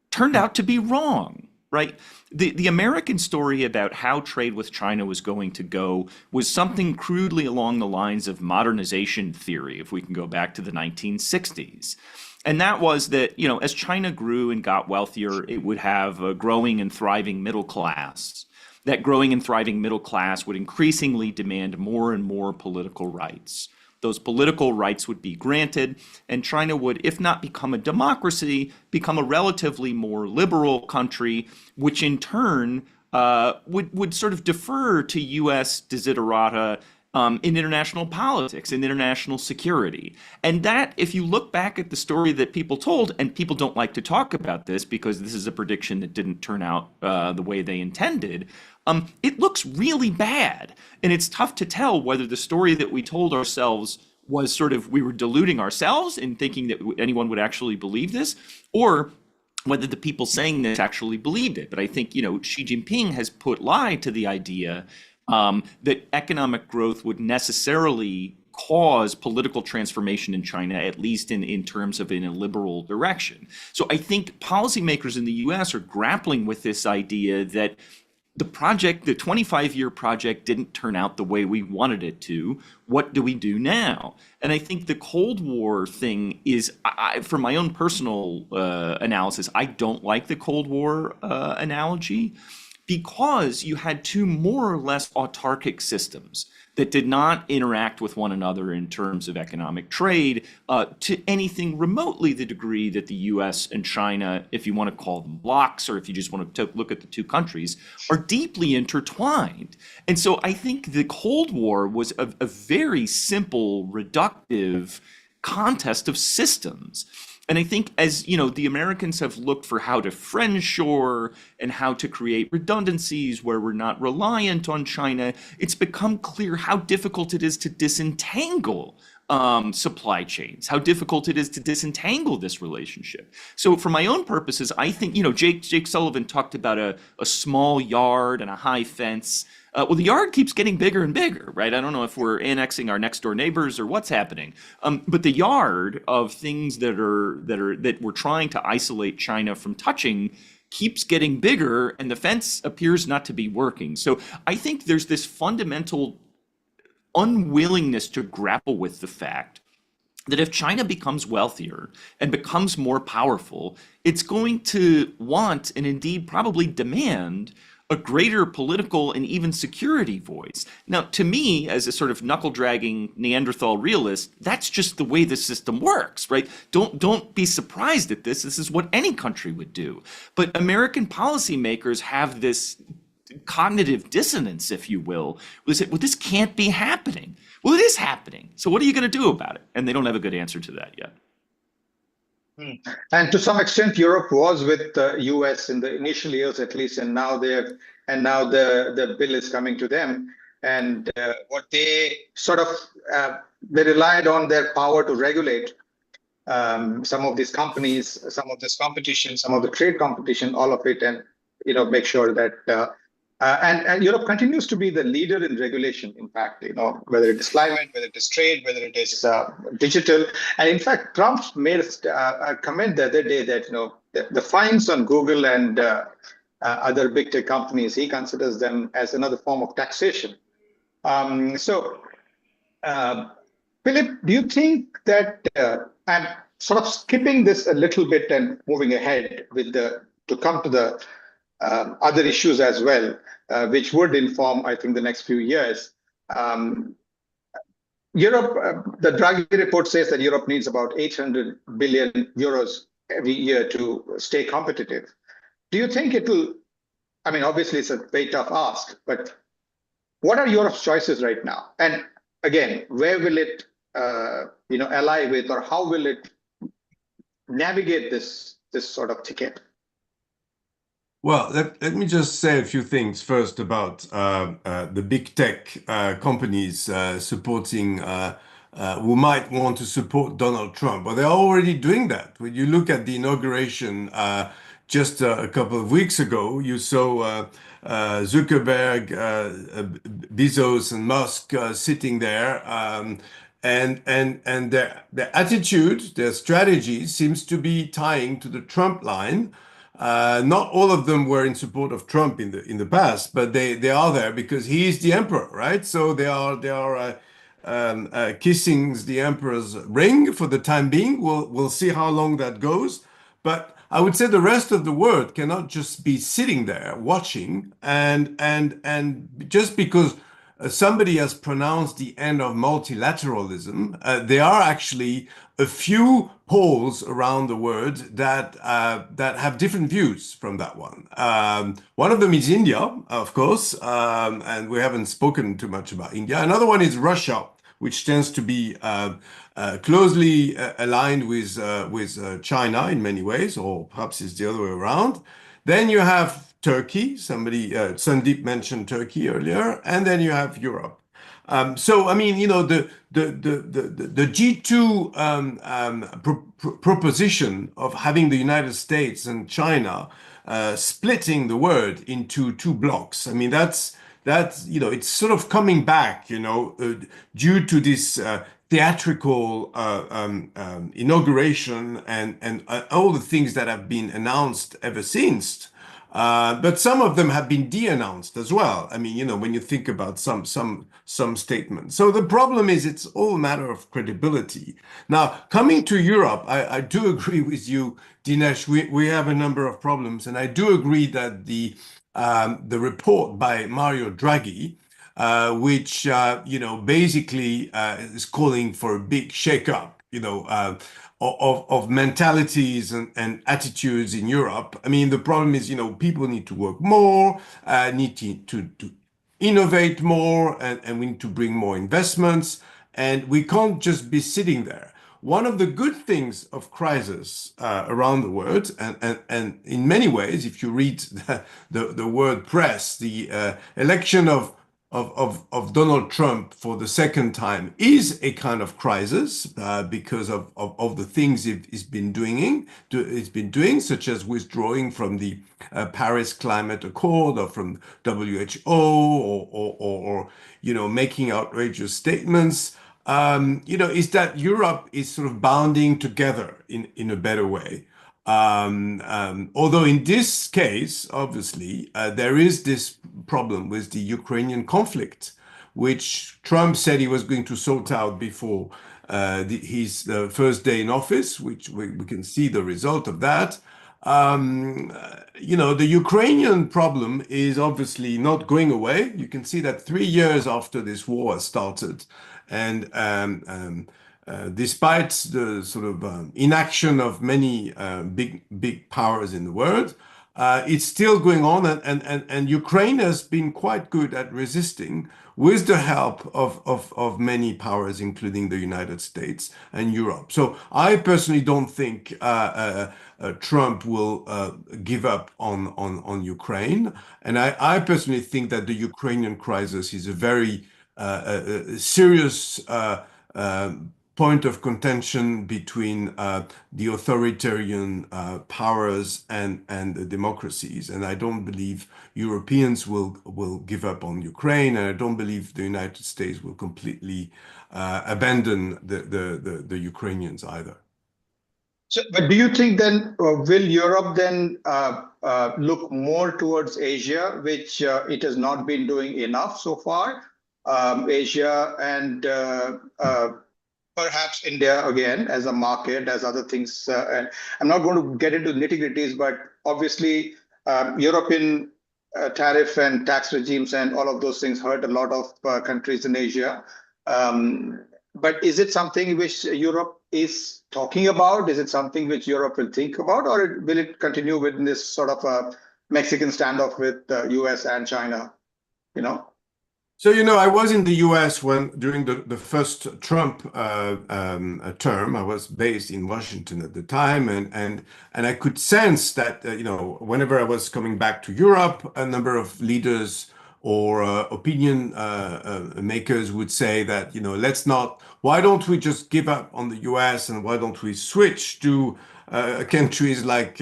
Speaker 3: turned out to be wrong, right? The American story about how trade with China was going to go was something crudely along the lines of modernization theory, if we can go back to the 1960s. And that was that, as China grew and got wealthier, it would have a growing and thriving middle class. That growing and thriving middle class would increasingly demand more and more political rights. Those political rights would be granted, and China would, if not become a democracy, become a relatively more liberal country, which in turn would sort of defer to US desiderata in international politics, in international security. And that, if you look back at the story that people told, and people don't like to talk about this because this is a prediction that didn't turn out the way they intended, it looks really bad. And it's tough to tell whether the story that we told ourselves was sort of, we were deluding ourselves in thinking that anyone would actually believe this, or whether the people saying this actually believed it. But I think, Xi Jinping has put lie to the idea that economic growth would necessarily cause political transformation in China, at least in terms of in a liberal direction. So I think policymakers in the US are grappling with this idea that the 25-year project didn't turn out the way we wanted it to. What do we do now? And I think the Cold War thing is, for my own personal analysis, I don't like the Cold War analogy, because you had two more or less autarkic systems that did not interact with one another in terms of economic trade to anything remotely the degree that the US and China, if you want to call them blocs, or if you just want to look at the two countries, are deeply intertwined. And so I think the Cold War was a very simple, reductive contest of systems. And I think as the Americans have looked for how to friendshore and how to create redundancies where we're not reliant on China, it's become clear how difficult it is to disentangle supply chains, how difficult it is to disentangle this relationship. So for my own purposes, I think, Jake Sullivan talked about a small yard and a high fence. Well, the yard keeps getting bigger and bigger, right? I don't know if we're annexing our next door neighbors or what's happening. But the yard of things that we're trying to isolate China from touching keeps getting bigger, and the fence appears not to be working. So I think there's this fundamental unwillingness to grapple with the fact that if China becomes wealthier and becomes more powerful, it's going to want, and indeed probably demand, a greater political and even security voice. Now, to me, as a sort of knuckle-dragging Neanderthal realist, that's just the way the system works, right? Don't be surprised at this. This is what any country would do. But American policymakers have this cognitive dissonance, if you will. They say, well, this can't be happening. Well, it is happening. So what are you going to do about it? And they don't have a good answer to that yet.
Speaker 4: And to some extent, Europe was with the US in the initial years, at least, and now the bill is coming to them. And what they sort of they relied on their power to regulate some of these companies, some of this competition, some of the trade competition, all of it, and make sure that and Europe continues to be the leader in regulation. In fact, whether it is climate, whether it is trade, whether it is digital, and in fact, Trump made a comment the other day that the fines on Google and other big tech companies, he considers them as another form of taxation. Philippe, do you think that I'm sort of skipping this a little bit and moving ahead to come to the other issues as well, which would inform, I think, the next few years. Europe, the Draghi report says that Europe needs about 800 billion euros every year to stay competitive. Do you think I mean, obviously it's a very tough ask, but what are Europe's choices right now? And again, where will it, ally with, or how will it navigate this sort of ticket?
Speaker 5: Well, let me just say a few things first about the big tech companies supporting, who might want to support Donald Trump. Well, they're already doing that. When you look at the inauguration just a couple of weeks ago, you saw Zuckerberg, Bezos, and Musk sitting there. And their attitude, their strategy seems to be tying to the Trump line. Not all of them were in support of Trump in the past, but they are there because he is the emperor, right? So they are kissing the emperor's ring for the time being. We'll see how long that goes. But I would say the rest of the world cannot just be sitting there watching and just because somebody has pronounced the end of multilateralism, there are actually a few poles around the world that have different views from that one. One of them is India, of course, and we haven't spoken too much about India. Another one is Russia, which tends to be closely aligned with China in many ways, or perhaps it's the other way around. Then you have Turkey. Sundeep mentioned Turkey earlier, and then you have Europe. So I mean, the G2 proposition of having the United States and China splitting the world into two blocks. I mean, that's it's sort of coming back, due to this theatrical inauguration and all the things that have been announced ever since. But some of them have been de-announced as well. I mean, when you think about some statements. So the problem is it's all a matter of credibility. Now, coming to Europe, I do agree with you, Dinesh. We have a number of problems, and I do agree that the report by Mario Draghi, which basically is calling for a big shakeup, of mentalities and attitudes in Europe. I mean, the problem is, people need to work more, need to innovate more, and we need to bring more investments, and we can't just be sitting there. One of the good things of crisis around the world, and in many ways, if you read the word press, the election of Donald Trump for the second time is a kind of crisis because of the things it's been doing, such as withdrawing from the Paris Climate Accord or from WHO or making outrageous statements. Is that Europe is sort of bounding together in a better way. Although in this case, obviously, there is this problem with the Ukrainian conflict, which Trump said he was going to sort out before his first day in office, which we can see the result of that. The Ukrainian problem is obviously not going away. You can see that 3 years after this war has started, and despite the sort of inaction of many big powers in the world, It's still going on, and Ukraine has been quite good at resisting with the help of many powers, including the United States and Europe. So I personally don't think Trump will give up on Ukraine. And I personally think that the Ukrainian crisis is a very serious point of contention between the authoritarian powers and the democracies. And I don't believe Europeans will give up on Ukraine, and I don't believe the United States will completely abandon the Ukrainians either.
Speaker 4: So, but do you think then, will Europe then look more towards Asia, which it has not been doing enough so far? Asia and perhaps India again as a market, as other things. And I'm not going to get into nitty-gritties, but obviously European tariff and tax regimes and all of those things hurt a lot of countries in Asia. But is it something which Europe is talking about? Is it something which Europe will think about, or will it continue with this sort of a Mexican standoff with the US and China? You know?
Speaker 5: So, I was in the US during the first Trump term. I was based in Washington at the time, and I could sense that, whenever I was coming back to Europe, a number of leaders or opinion makers would say that, why don't we just give up on the US, and why don't we switch to countries like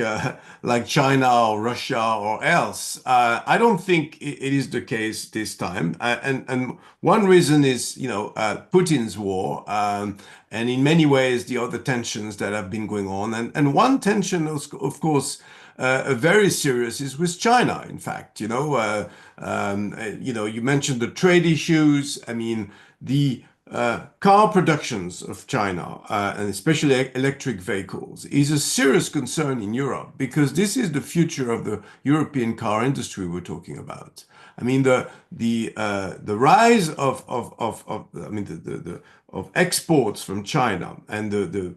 Speaker 5: China or Russia or else. I don't think it is the case this time. And one reason is, Putin's war, and in many ways the other tensions that have been going on. And one tension, of course, very serious is with China. In fact, you mentioned the trade issues. I mean, the car productions of China, and especially electric vehicles, is a serious concern in Europe, because this is the future of the European car industry we're talking about. I mean, the rise of exports from China, and the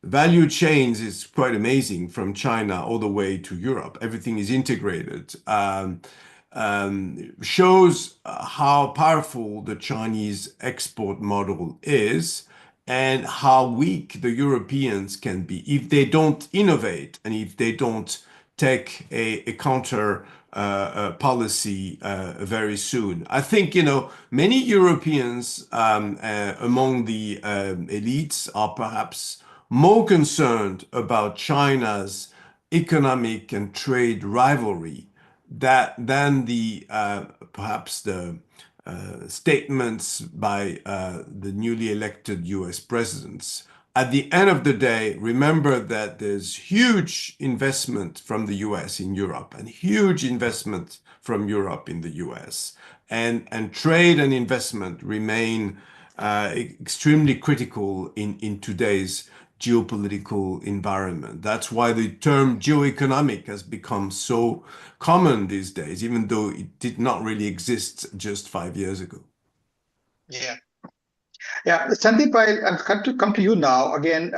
Speaker 5: value chains is quite amazing from China all the way to Europe. Everything is integrated. Shows how powerful the Chinese export model is, and how weak the Europeans can be if they don't innovate, and if they don't take a counter policy very soon. I think, many Europeans among the elites are perhaps more concerned about China's economic and trade rivalry than perhaps the statements by the newly elected US presidents. At the end of the day, remember that there's huge investment from the US in Europe, and huge investment from Europe in the US. And trade and investment remain extremely critical in today's geopolitical environment. That's why the term geoeconomic has become so common these days, even though it did not really exist just 5 years ago.
Speaker 4: Yeah, Sundeep, I'll come to you now. Again,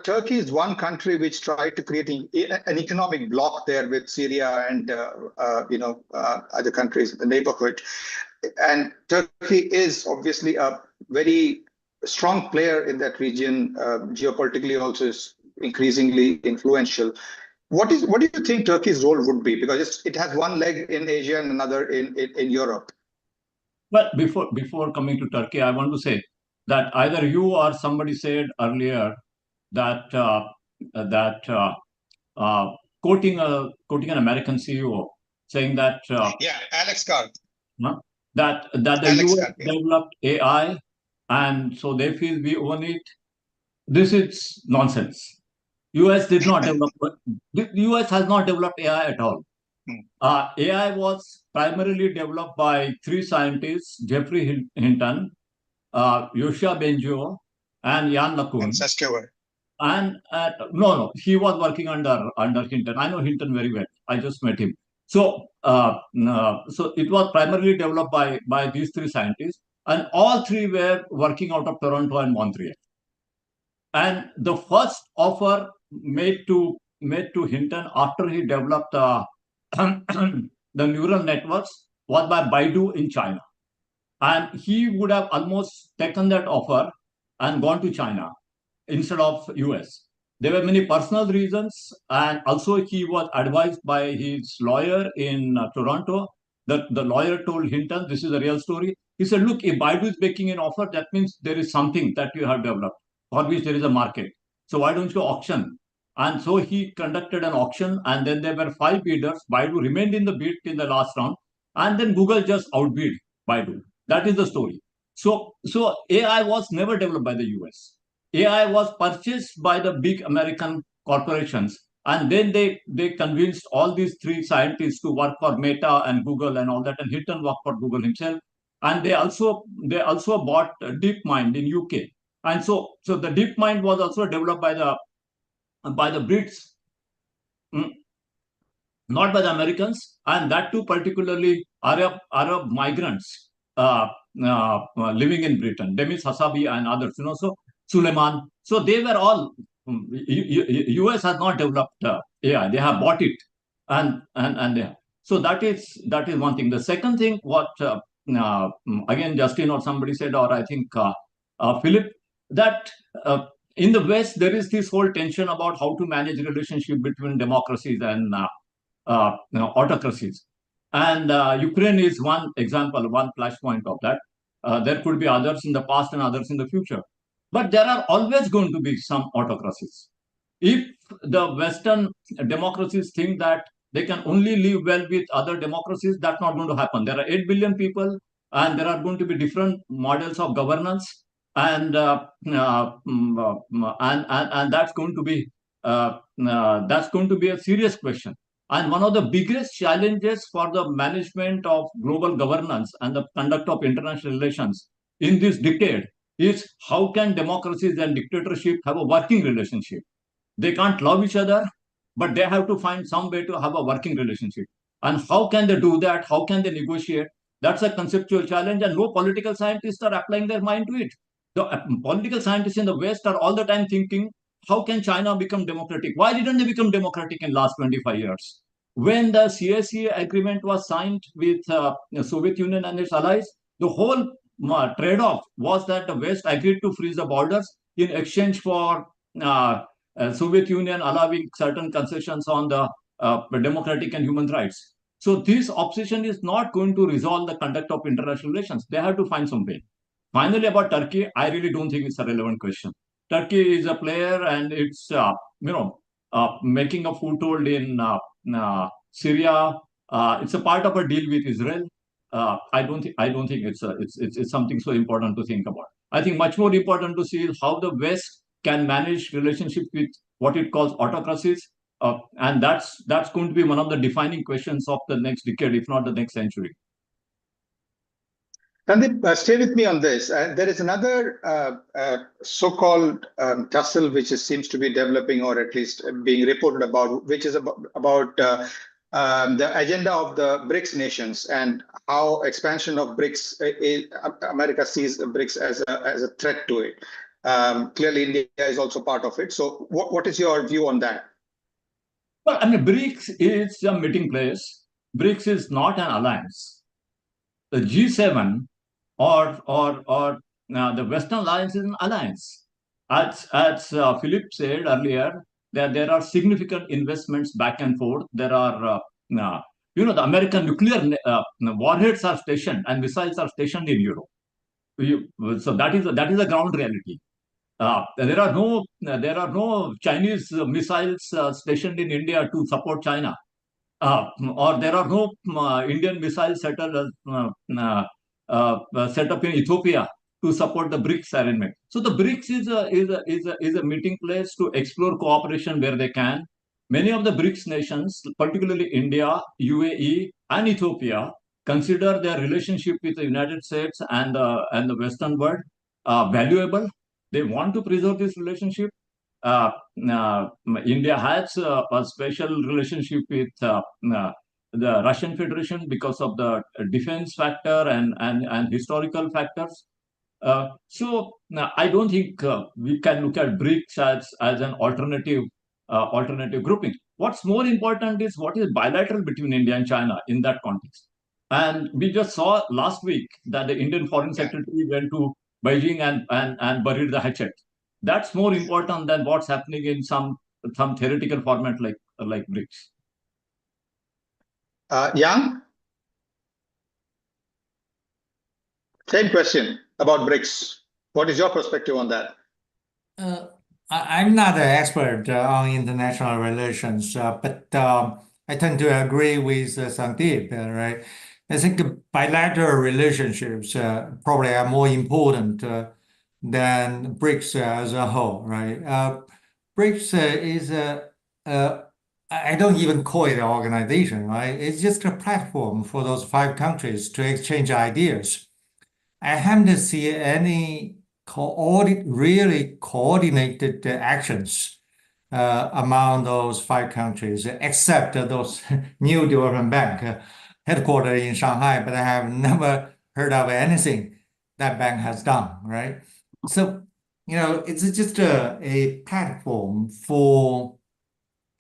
Speaker 4: Turkey is one country which tried to create an economic bloc there with Syria and other countries in the neighborhood. And Turkey is obviously a very strong player in that region. Geopolitically, also is increasingly influential. What do you think Turkey's role would be? Because it has one leg in Asia and another in Europe.
Speaker 6: But before coming to Turkey, I want to say that either you or somebody said earlier that quoting an American CEO saying that
Speaker 4: Alex Carr,
Speaker 6: that the US developed AI, and so they feel we own it. This is nonsense. US did not develop. The US has not developed AI at all. AI was primarily developed by 3 scientists: Jeffrey Hinton, Yoshia Bengio, and Jan LeCun. And no, he was working under Hinton. I know Hinton very well. I just met him. So so it was primarily developed by these 3 scientists, and all 3 were working out of Toronto and Montreal. And the first offer made to made to Hinton after he developed the neural networks was by Baidu in China. And he would have almost taken that offer and gone to China instead of US. There were many personal reasons, and also he was advised by his lawyer in Toronto. The lawyer told Hinton, this is a real story. He said, look, if Baidu is making an offer, that means there is something that you have developed for which there is a market. So why don't you auction? And so he conducted an auction, and then there were 5 bidders. Baidu remained in the bid till the last round, and then Google just outbid Baidu. That is the story. So AI was never developed by the US. AI was purchased by the big American corporations, and then they convinced all these 3 scientists to work for Meta and Google and all that, and Hinton worked for Google himself. And they also bought DeepMind in UK, and so the DeepMind was also developed by the Brits, not by the Americans, and that too particularly Arab migrants living in Britain, Demis Hassabis and others, so Suleiman. So they were all, US has not developed AI, they have bought it, and they, so that is one thing. The second thing, what again Justin or somebody said, or I think Philippe, that in the West there is this whole tension about how to manage relationship between democracies and autocracies. And Ukraine is one example, one flashpoint of that. There could be others in the past and others in the future. But there are always going to be some autocracies. If the Western democracies think that they can only live well with other democracies, that's not going to happen. There are 8 billion people, and there are going to be different models of governance, and that's going to be a serious question. And one of the biggest challenges for the management of global governance and the conduct of international relations in this decade is how can democracies and dictatorship have a working relationship? They can't love each other, but they have to find some way to have a working relationship. And how can they do that? How can they negotiate? That's a conceptual challenge, and no political scientists are applying their mind to it. The political scientists in the West are all the time thinking, how can China become democratic? Why didn't they become democratic in last 25 years? When the CSE agreement was signed with the Soviet Union and its allies, the whole trade-off was that the West agreed to freeze the borders in exchange for Soviet Union allowing certain concessions on the democratic and human rights. So this obsession is not going to resolve the conduct of international relations. They have to find some way. Finally, about Turkey, I really don't think it's a relevant question. Turkey is a player, and it's making a foothold in Syria. It's a part of a deal with Israel. I don't think it's something so important to think about. I think much more important to see is how the West can manage relationships with what it calls autocracies, and that's going to be one of the defining questions of the next decade, if not the next century.
Speaker 4: Sundeep, stay with me on this. There is another so-called tussle which seems to be developing, or at least being reported about, which is about the agenda of the BRICS nations and how expansion of BRICS, America sees BRICS as a threat to it. Clearly, India is also part of it. So what is your view on that?
Speaker 6: Well, I mean, BRICS is a meeting place. BRICS is not an alliance. The G7 or the Western Alliance is an alliance. As Philippe said earlier, that there are significant investments back and forth. There are, the American nuclear warheads are stationed and missiles are stationed in Europe. So that is a ground reality. There are no Chinese missiles stationed in India to support China, or there are no Indian missiles set up in Ethiopia to support the BRICS arrangement. So the BRICS is a meeting place to explore cooperation where they can. Many of the BRICS nations, particularly India, UAE, and Ethiopia, consider their relationship with the United States and the Western world valuable. They want to preserve this relationship. India has a special relationship with the Russian Federation because of the defense factor and historical factors. So I don't think we can look at BRICS as an alternative alternative grouping. What's more important is what is bilateral between India and China in that context. And we just saw last week that the Indian Foreign Secretary went to Beijing and buried the hatchet. That's more important than what's happening in some theoretical format like BRICS.
Speaker 4: Yang, same question about BRICS. What is your perspective on that?
Speaker 2: I'm not an expert on international relations, but I tend to agree with Sundeep, right? I think bilateral relationships probably are more important than BRICS as a whole, right? BRICS is I don't even call it an organization, right? It's just a platform for those 5 countries to exchange ideas. I haven't seen any really coordinated actions among those 5 countries, except those new development bank headquartered in Shanghai, but I have never heard of anything that bank has done, right? So, it's just a platform for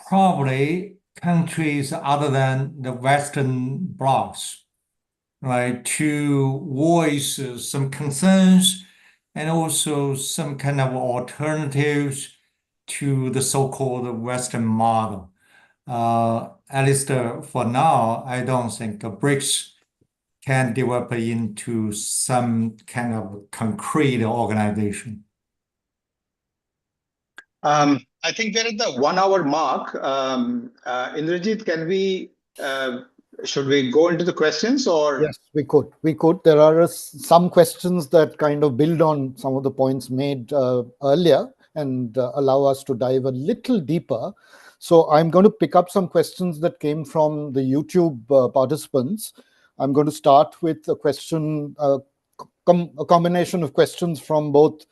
Speaker 2: probably countries other than the Western blocs, right, to voice some concerns and also some kind of alternatives to the so-called Western model. At least for now, I don't think BRICS can develop into some kind of concrete organization.
Speaker 4: I think we're at the 1 hour mark. Indrajit, should we go into the questions or?
Speaker 1: Yes, we could. There are some questions that kind of build on some of the points made earlier and allow us to dive a little deeper. So I'm going to pick up some questions that came from the YouTube participants. I'm going to start with a question, a combination of questions from both,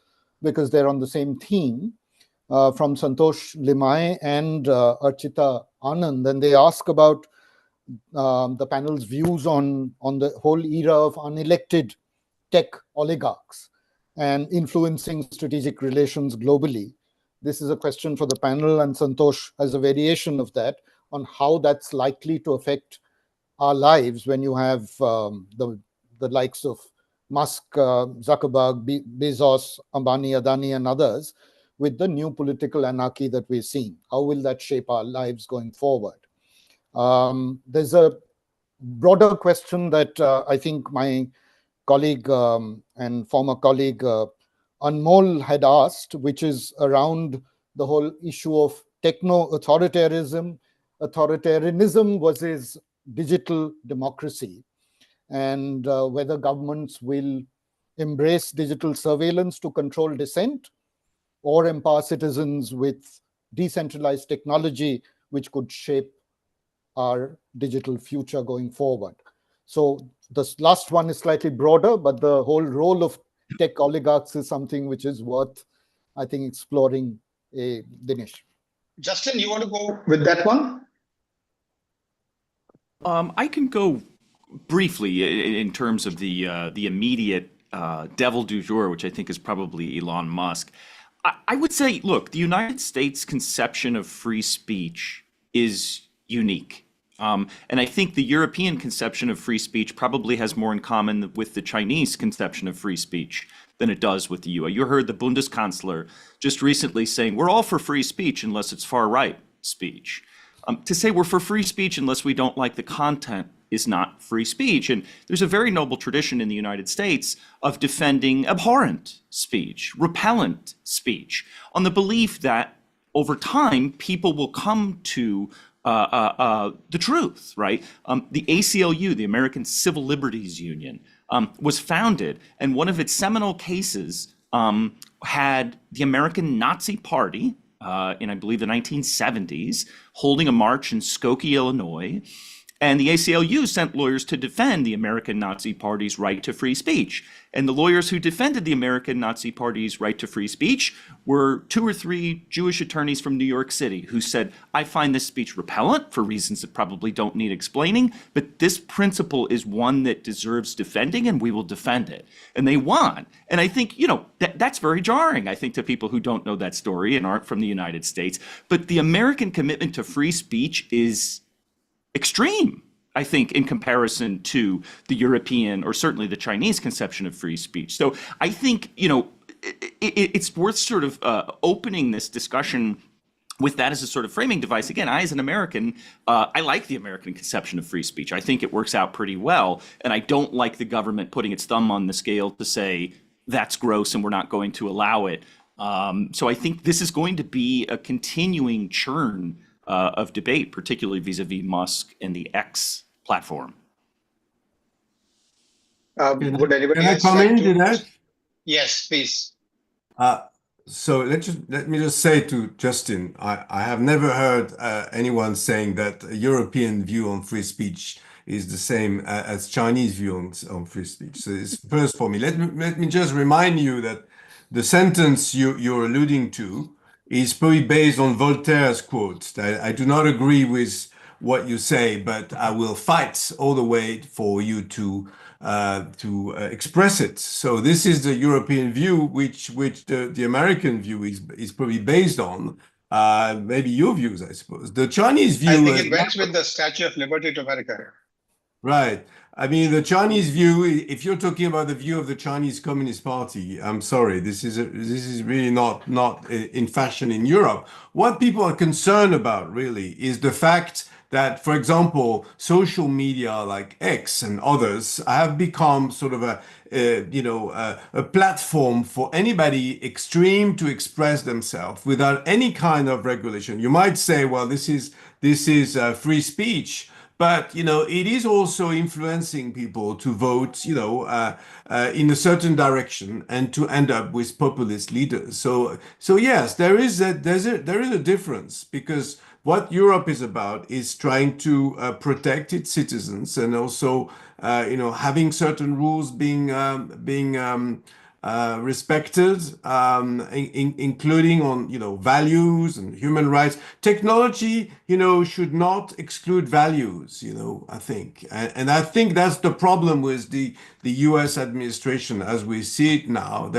Speaker 1: because they're on the same theme, from Santosh Limai and Archita Anand. And they ask about the panel's views on the whole era of unelected tech oligarchs and influencing strategic relations globally. This is a question for the panel, and Santosh has a variation of that on how that's likely to affect our lives when you have the likes of Musk, Zuckerberg, Bezos, Ambani, Adani, and others with the new political anarchy that we're seeing. How will that shape our lives going forward? There's a broader question that I think my colleague and former colleague Anmol had asked, which is around the whole issue of techno-authoritarianism versus digital democracy, and whether governments will embrace digital surveillance to control dissent or empower citizens with decentralized technology, which could shape our digital future going forward. So this last one is slightly broader, but the whole role of tech oligarchs is something which is worth, I think, exploring. Dinesh.
Speaker 4: Justin, you want to go with that one?
Speaker 3: I can go briefly in terms of the immediate devil du jour, which I think is probably Elon Musk. I would say, look, the United States conception of free speech is unique. And I think the European conception of free speech probably has more in common with the Chinese conception of free speech than it does with the US. You heard the Bundeskanzler just recently saying, we're all for free speech unless it's far-right speech. To say we're for free speech unless we don't like the content is not free speech. And there's a very noble tradition in the United States of defending abhorrent speech, repellent speech, on the belief that over time, people will come to the truth, right? The ACLU, the American Civil Liberties Union, was founded, and one of its seminal cases had the American Nazi Party in, I believe, the 1970s, holding a march in Skokie, Illinois, And the ACLU sent lawyers to defend the American Nazi Party's right to free speech. And the lawyers who defended the American Nazi Party's right to free speech were 2 or 3 Jewish attorneys from New York City who said, I find this speech repellent for reasons that probably don't need explaining, but this principle is one that deserves defending and we will defend it. And they won. And I think, that's very jarring, I think, to people who don't know that story and aren't from the United States. But the American commitment to free speech is extreme, I think, in comparison to the European or certainly the Chinese conception of free speech. So I think, it's worth sort of opening this discussion with that as a sort of framing device. Again, I, as an American, I like the American conception of free speech. I think it works out pretty well. And I don't like the government putting its thumb on the scale to say, that's gross and we're not going to allow it. So I think this is going to be a continuing churn of debate, particularly vis-a-vis Musk and the X platform.
Speaker 4: Would anybody
Speaker 5: Can I
Speaker 4: else
Speaker 5: come
Speaker 4: like
Speaker 5: in,
Speaker 4: to?
Speaker 5: Dinesh?
Speaker 4: Yes, please.
Speaker 5: So let me just say to Justin, I have never heard anyone saying that a European view on free speech is the same as Chinese view on free speech. So it's first for me. Let me just remind you that the sentence you're alluding to is probably based on Voltaire's quote. I do not agree with what you say, but I will fight all the way for you to express it. So this is the European view, which the American view is probably based on. Maybe your views, I suppose. The Chinese view.
Speaker 4: I think it went with the Statue of Liberty to America.
Speaker 5: Right. I mean, the Chinese view, if you're talking about the view of the Chinese Communist Party, I'm sorry, this is really not in fashion in Europe. What people are concerned about really is the fact that, for example, social media like X and others have become sort of a platform for anybody extreme to express themselves without any kind of regulation. You might say, well, this is free speech. But, it is also influencing people to vote, in a certain direction and to end up with populist leaders. So yes, there is a difference, because what Europe is about is trying to protect its citizens and also, having certain rules being respected, including on, values and human rights. Technology, should not exclude values, I think. And I think that's the problem with the US administration as we see it now.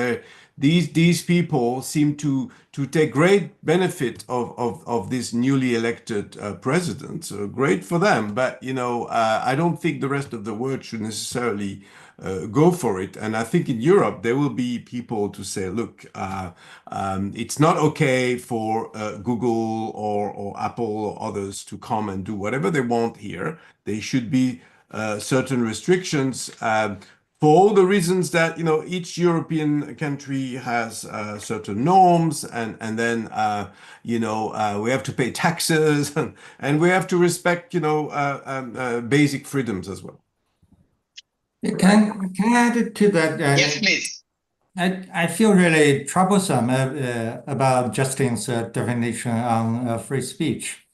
Speaker 5: These people seem to take great benefit of this newly elected president. So great for them. But, I don't think the rest of the world should necessarily go for it. And I think in Europe, there will be people to say, look, it's not okay for Google or Apple or others to come and do whatever they want here. There should be certain restrictions for all the reasons that, each European country has certain norms, and then, we have to pay taxes and we have to respect, basic freedoms as well.
Speaker 2: Can I add to that?
Speaker 4: Yes, please.
Speaker 2: I feel really troublesome about Justin's definition on free speech.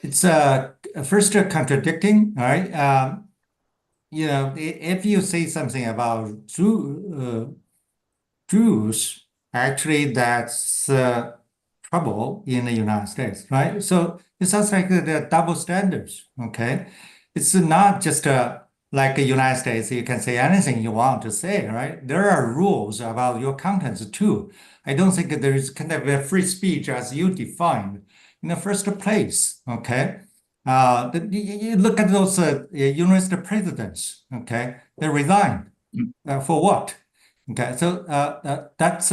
Speaker 2: It's first contradicting, right? If you say something about Jews, actually that's trouble in the United States, right? So it sounds like there are double standards, okay? It's not just like the United States, you can say anything you want to say, right? There are rules about your contents too. I don't think there is kind of a free speech as you defined in the first place, okay? You look at those university presidents, okay? They resigned for what? Okay, so that's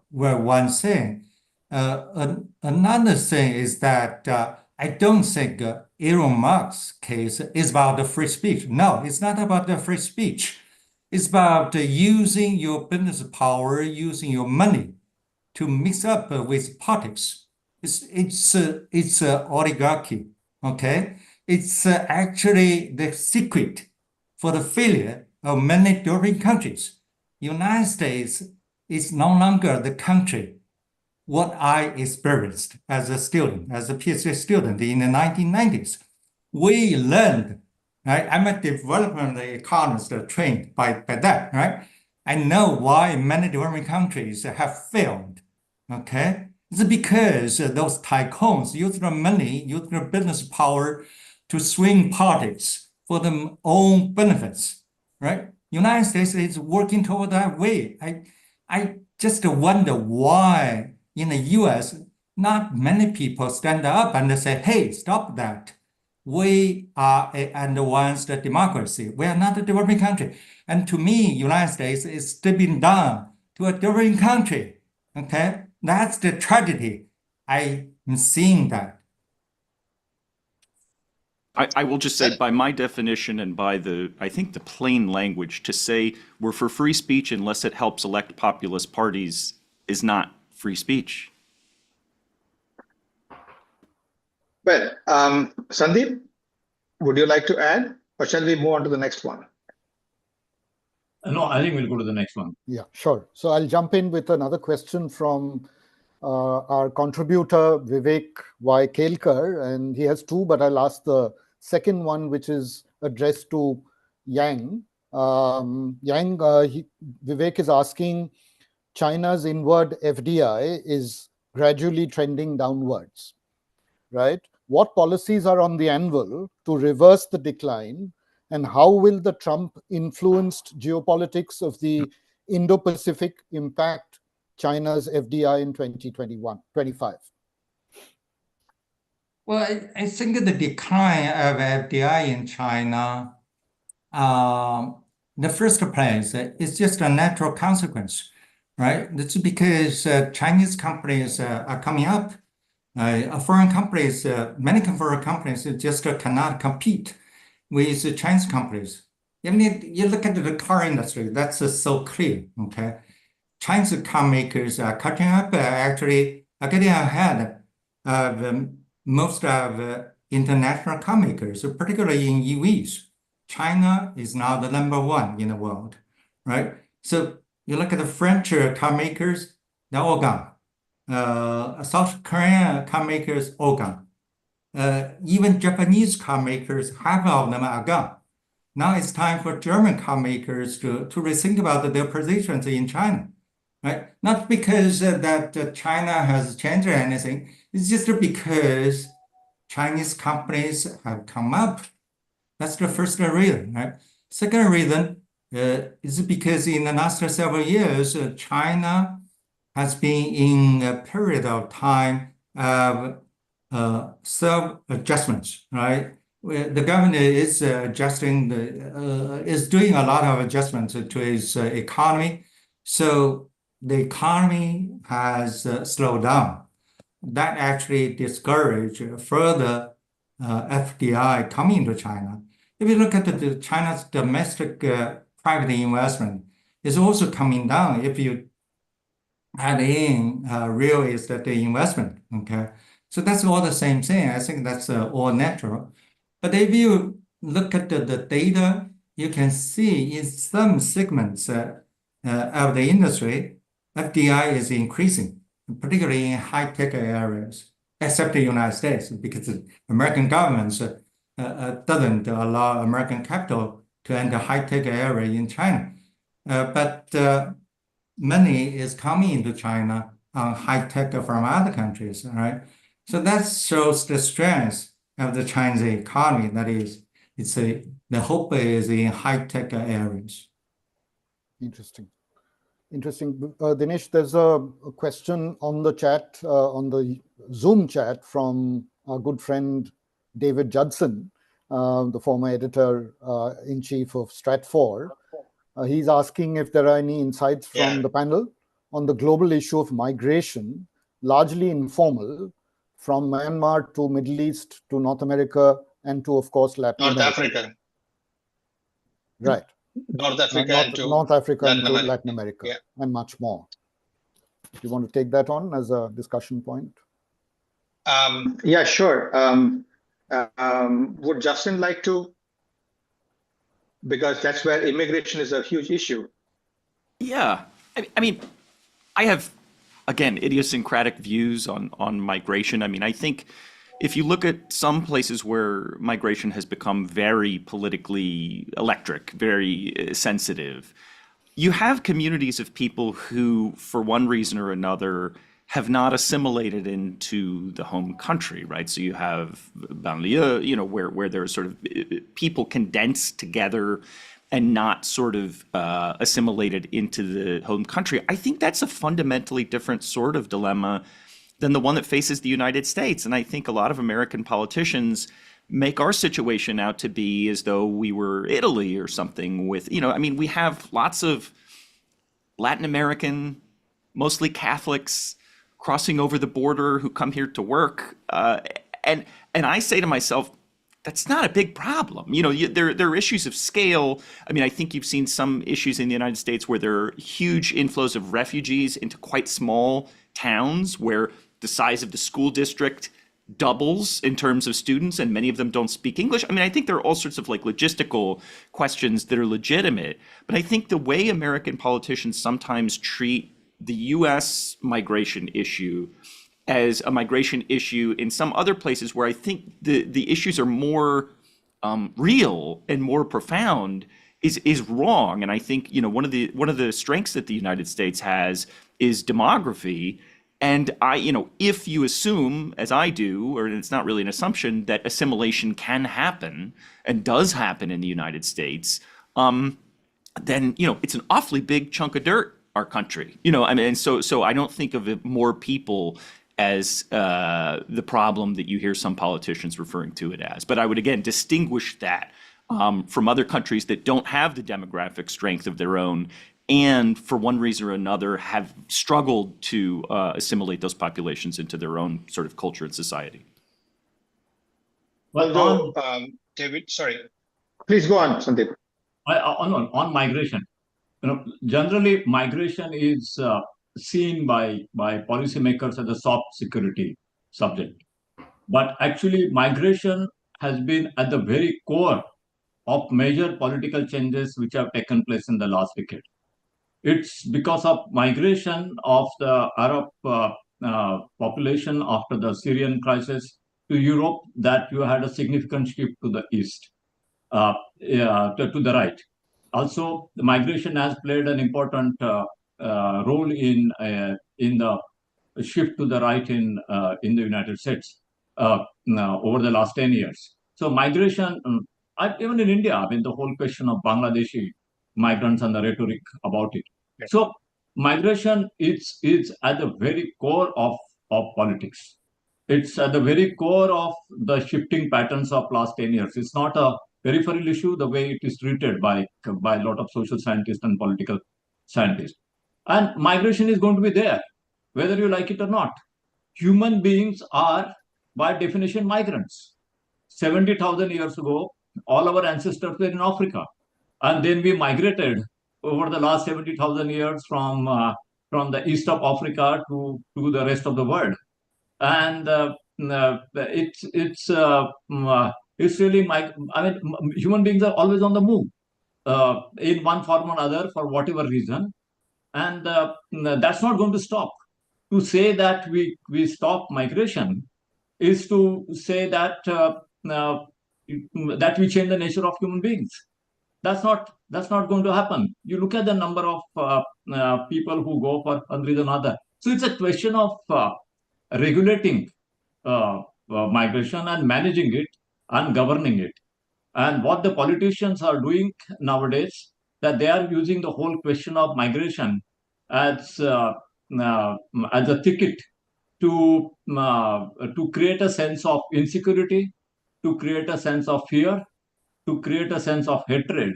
Speaker 2: one thing. Another thing is that I don't think Elon Musk's case is about the free speech. No, it's not about the free speech. It's about using your business power, using your money to mix up with politics. It's oligarchy. Okay, it's actually the secret for the failure of many developing countries. United States is no longer the country what I experienced as a student, as a PhD student in the 1990s. we learned, right? I'm a development economist trained by that, right? I know why many developing countries have failed, okay? It's because those tycoons use their money, use their business power to swing politics for their own benefits, right? United States is working toward that way. I just wonder why in the US, not many people stand up and say, hey, stop that. We are an advanced democracy. We are not a developing country. And to me, United States is stepping down to a developing country. Okay, that's the tragedy. I'm seeing that.
Speaker 3: I will just say, by my definition and by I think the plain language, to say we're for free speech unless it helps elect populist parties is not free speech.
Speaker 4: Well, Sundeep, would you like to add, or shall we move on to the next one?
Speaker 6: No, I think we'll go to the next one.
Speaker 1: Yeah, sure. So I'll jump in with another question from our contributor, Vivek Y. Kelkar, and he has two, but I'll ask the second one, which is addressed to Yang. Vivek is asking, China's inward FDI is gradually trending downwards, right? What policies are on the anvil to reverse the decline, and how will the Trump-influenced geopolitics of the Indo-Pacific impact China's FDI in 2025?
Speaker 2: Well, I think the decline of FDI in China, the first place is just a natural consequence, right? That's because Chinese companies are coming up. Foreign companies, many foreign companies just cannot compete with Chinese companies. Even if you look at the car industry, that's so clear, okay? Chinese car makers are catching up, actually are getting ahead of most of international car makers, particularly in EVs. China is now the #1 in the world, right? So you look at the French car makers, they're all gone. South Korean car makers, all gone. Even Japanese car makers, half of them are gone. Now it's time for German car makers to rethink about their positions in China, right? Not because that China has changed or anything. It's just because Chinese companies have come up. That's the first reason, right? Second reason is because in the last several years, China has been in a period of time of self-adjustments, right? The government is is doing a lot of adjustments to its economy. So the economy has slowed down. That actually discouraged further FDI coming to China. If you look at China's domestic private investment, is also coming down if you add in real estate investment, okay? So that's all the same thing. I think that's all natural. But if you look at the data, you can see in some segments of the industry, FDI is increasing, particularly in high-tech areas, except the United States, because the American government doesn't allow American capital to enter high-tech area in China. But money is coming into China on high-tech from other countries, right? So that shows the strength of the Chinese economy. That is, the hope is in high-tech areas.
Speaker 1: Interesting. Dinesh, there's a question on the chat, on the Zoom chat from our good friend David Judson, the former editor-in-chief of Stratfor. He's asking if there are any insights from the panel on the global issue of migration, largely informal, from Myanmar to Middle East to North America and to, of course, Latin America. Right.
Speaker 4: North Africa and to
Speaker 1: Latin America, and much more. Do you want to take that on as a discussion point?
Speaker 4: Yeah, sure. Would Justin like to? Because that's where immigration is a huge issue.
Speaker 3: Yeah. I mean, I have, again, idiosyncratic views on migration. I mean, I think if you look at some places where migration has become very politically electric, very sensitive, you have communities of people who, for one reason or another, have not assimilated into the home country, right? So you have banlieue, you know, where there's sort of people condensed together and not sort of assimilated into the home country. I think that's a fundamentally different sort of dilemma than the one that faces the United States. And I think a lot of American politicians make our situation out to be as though we were Italy or something with, you know, I mean, we have lots of Latin American, mostly Catholics, crossing over the border who come here to work. And I say to myself, that's not a big problem. You know, there are issues of scale. I mean, I think you've seen some issues in the United States where there are huge inflows of refugees into quite small towns where the size of the school district doubles in terms of students and many of them don't speak English. I mean, I think there are all sorts of like logistical questions that are legitimate. But I think the way American politicians sometimes treat the US migration issue as a migration issue in some other places where I think the issues are more real and more profound is wrong. And I think, you know, one of the strengths that the United States has is demography. And you know, if you assume, as I do, or it's not really an assumption, that assimilation can happen and does happen in the United States, then, you know, it's an awfully big chunk of dirt, our country. You know, I mean, so I don't think of it more people as the problem that you hear some politicians referring to it as. But I would, again, distinguish that from other countries that don't have the demographic strength of their own and for one reason or another have struggled to assimilate those populations into their own sort of culture and society.
Speaker 4: Well, David, sorry. Please go on, Sundeep.
Speaker 6: On migration, you know, generally migration is seen by policymakers as a soft security subject. But actually, migration has been at the very core of major political changes which have taken place in the last decade. It's because of migration of the Arab population after the Syrian crisis to Europe that you had a significant shift to the east, to the right. Also, the migration has played an important role in the shift to the right in the United States over the last 10 years. So migration, even in India, I mean, the whole question of Bangladeshi migrants and the rhetoric about it. Okay. So migration is at the very core of politics. It's at the very core of the shifting patterns of last 10 years. It's not a peripheral issue the way it is treated by a lot of social scientists and political scientists. And migration is going to be there, whether you like it or not. Human beings are, by definition, migrants. 70,000 years ago, all our ancestors were in Africa. And then we migrated over the last 70,000 years from the east of Africa to the rest of the world. And it's really, I mean, human beings are always on the move in one form or other for whatever reason. And that's not going to stop. To say that we stop migration is to say that that we change the nature of human beings. That's not going to happen. You look at the number of people who go for one reason or other. So it's a question of regulating migration and managing it and governing it. And what the politicians are doing nowadays, that they are using the whole question of migration as a ticket to create a sense of insecurity, to create a sense of fear, to create a sense of hatred,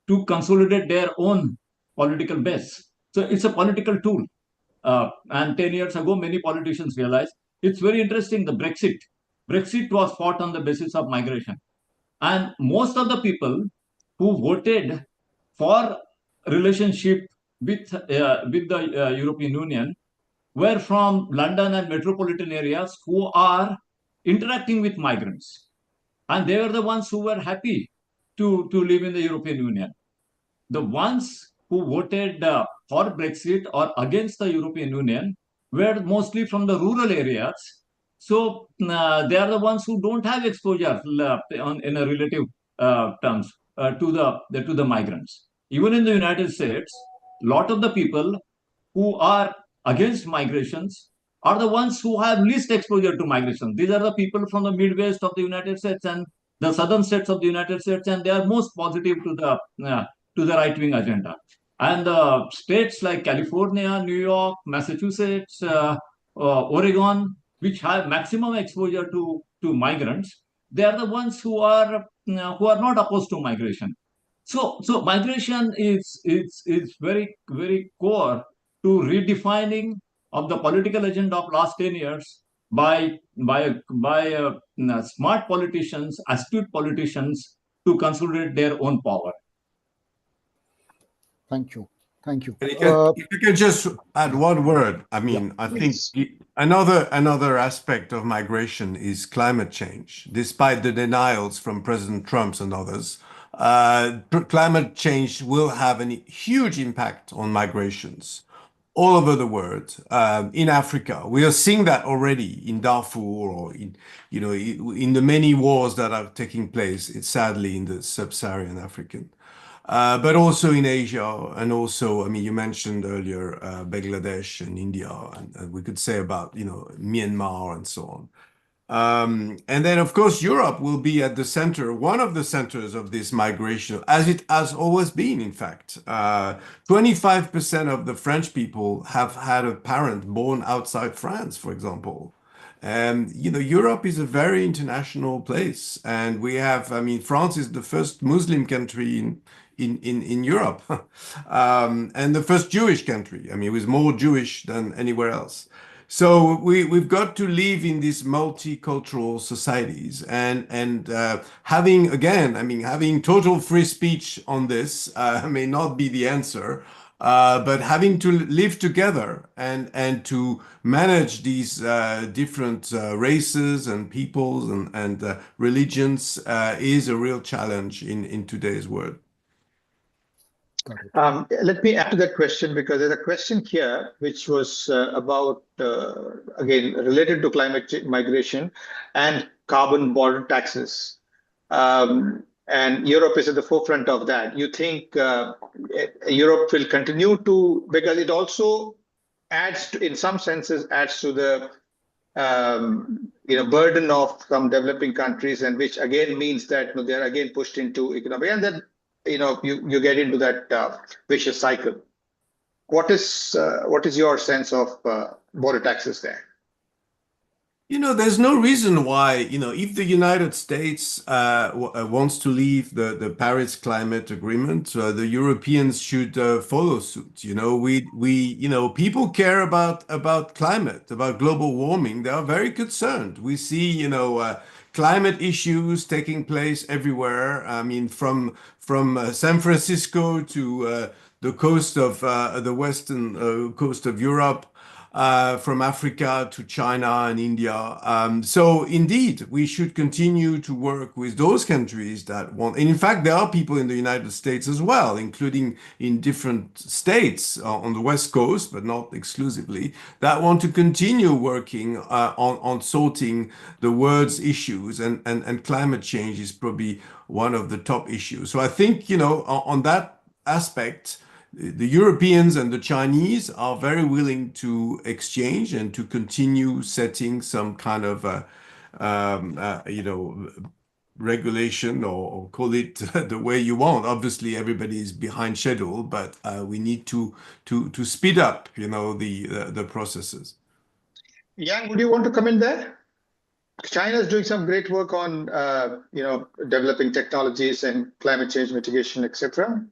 Speaker 6: to consolidate their own political base. So it's a political tool. And 10 years ago, many politicians realized it's very interesting. The Brexit was fought on the basis of migration. And most of the people who voted for relationship with the European Union were from London and metropolitan areas who are interacting with migrants. And they were the ones who were happy to live in the European Union. The ones who voted for Brexit or against the European Union were mostly from the rural areas. So they are the ones who don't have exposure in a relative terms to the migrants. Even in the United States, a lot of the people who are against migrations are the ones who have least exposure to migration. These are the people from the Midwest of the United States and the southern states of the United States, and they are most positive to the right-wing agenda. And states like California, New York, Massachusetts, Oregon, which have maximum exposure to migrants, they are the ones who are not opposed to migration. So migration is very very core to redefining of the political agenda of last 10 years by smart politicians, astute politicians to consolidate their own power.
Speaker 1: Thank you. Thank you.
Speaker 5: And if you can just add one word, I mean, I think another aspect of migration is climate change. Despite the denials from President Trump and others, climate change will have a huge impact on migrations all over the world. In Africa, we are seeing that already in Darfur, or in the many wars that are taking place, sadly in the sub-Saharan African. But also in Asia, and also, I mean, you mentioned earlier Bangladesh and India, and we could say about, Myanmar and so on. And then, of course, Europe will be at the center, one of the centers of this migration, as it has always been, in fact. 25% of the French people have had a parent born outside France, for example. And, Europe is a very international place. And we have, I mean, France is the first Muslim country in Europe, and the first Jewish country. I mean, it was more Jewish than anywhere else. So we've got to live in these multicultural societies, and having total free speech on this may not be the answer, but having to live together and to manage these different races and peoples and religions is a real challenge in today's world.
Speaker 4: Let me add to that question, because there's a question here which was about, again, related to climate migration and carbon border taxes. And Europe is at the forefront of that. You think Europe will continue to, because it also adds to, in some senses, adds to the burden of some developing countries, and which again means that they're again pushed into economic, and then you get into that vicious cycle. What is your sense of border taxes there?
Speaker 5: There's no reason why, if the United States wants to leave the Paris Climate Agreement, the Europeans should follow suit. People care about climate, about global warming. They are very concerned. We see, climate issues taking place everywhere. I mean, from San Francisco to the coast of the western coast of Europe, from Africa to China and India. So indeed, we should continue to work with those countries that want, and in fact, there are people in the United States as well, including in different states on the West Coast, but not exclusively, that want to continue working on sorting the world's issues, and climate change is probably one of the top issues. So I think, on that aspect, the Europeans and the Chinese are very willing to exchange and to continue setting some kind of, regulation, or call it the way you want. Obviously, everybody is behind schedule, but we need to speed up, the processes.
Speaker 4: Yang, would you want to come in there? China is doing some great work on, developing technologies and climate change mitigation, etc.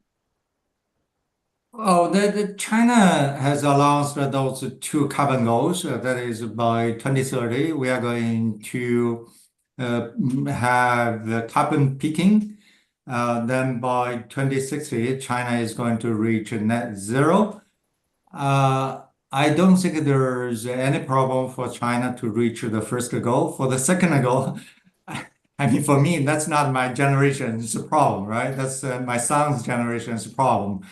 Speaker 2: Oh, China has announced those 2 carbon goals. That is, by 2030, we are going to have the carbon peaking. Then by 2060, China is going to reach net zero. I don't think there's any problem for China to reach the first goal. For the second goal, I mean, for me, that's not my generation's problem, right? That's my son's generation's problem.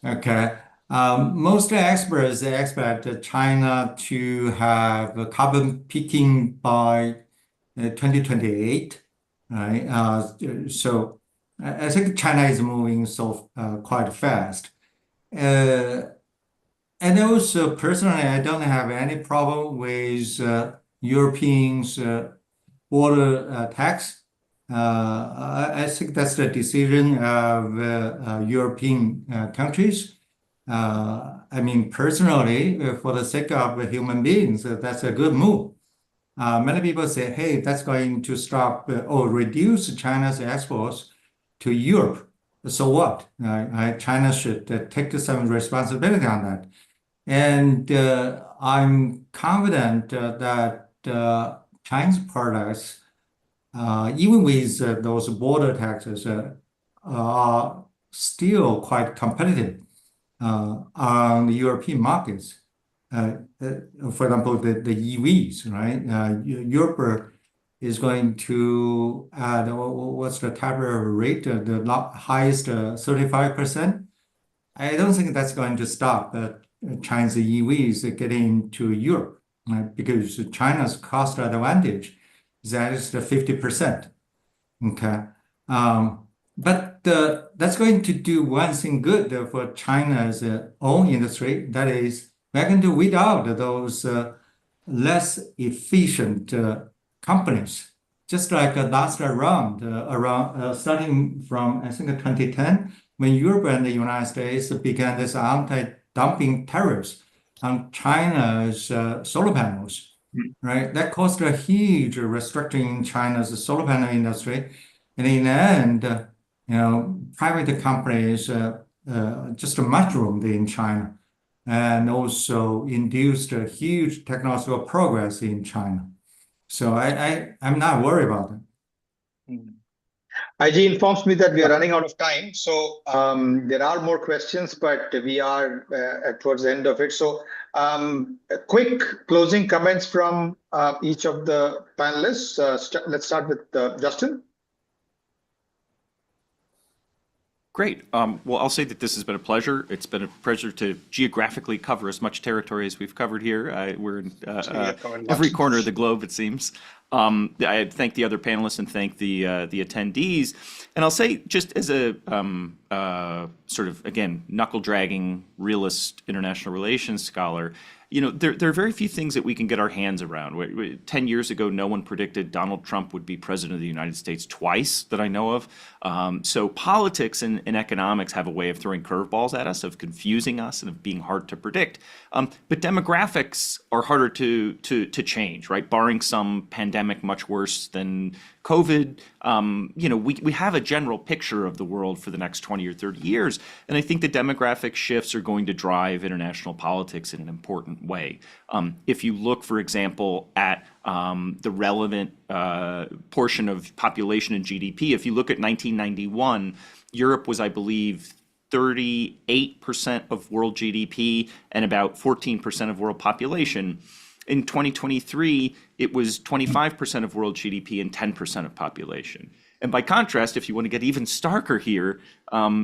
Speaker 2: Okay. Most experts they expect China to have a carbon peaking by 2028, right? So I think China is moving so quite fast. And also, personally, I don't have any problem with Europeans' border tax. I think that's the decision of European countries. I mean, personally, for the sake of human beings, that's a good move. Many people say, hey, that's going to stop or reduce China's exports to Europe. So what? China should take some responsibility on that. And I'm confident that Chinese products, even with those border taxes, are still quite competitive on the European markets. For example, the EVs, right? Europe is going to add, what's the type of rate? The highest 35%. I don't think that's going to stop Chinese EVs getting to Europe, right? Because China's cost advantage is at least 50%. Okay. But that's going to do one thing good for China's own industry. That is, we're going to weed out those less efficient companies. Just like last round, starting from, I think, 2010, when Europe and the United States began this anti-dumping tariffs on China's solar panels, right? That caused a huge restructuring in China's solar panel industry. And in the end, private companies just mushroomed in China and also induced a huge technological progress in China. So I'm not worried about it.
Speaker 4: IG informs me that we are running out of time. So there are more questions, but we are towards the end of it. So quick closing comments from each of the panelists. Let's start with Justin.
Speaker 3: Great. Well, I'll say that this has been a pleasure. It's been a pleasure to geographically cover as much territory as we've covered here. We're in every corner of the globe, it seems. I thank the other panelists and thank the attendees. And I'll say, just as a sort of, again, knuckle-dragging realist international relations scholar, there are very few things that we can get our hands around. 10 years ago, no one predicted Donald Trump would be president of the United States twice that I know of. So politics and economics have a way of throwing curveballs at us, of confusing us, and of being hard to predict. But demographics are harder to change, right? Barring some pandemic much worse than COVID, we have a general picture of the world for the next 20 or 30 years. And I think the demographic shifts are going to drive international politics in an important way. If you look, for example, at the relevant portion of population and GDP, if you look at 1991, Europe was, I believe, 38% of world GDP and about 14% of world population. In 2023, it was 25% of world GDP and 10% of population. And by contrast, if you want to get even starker here,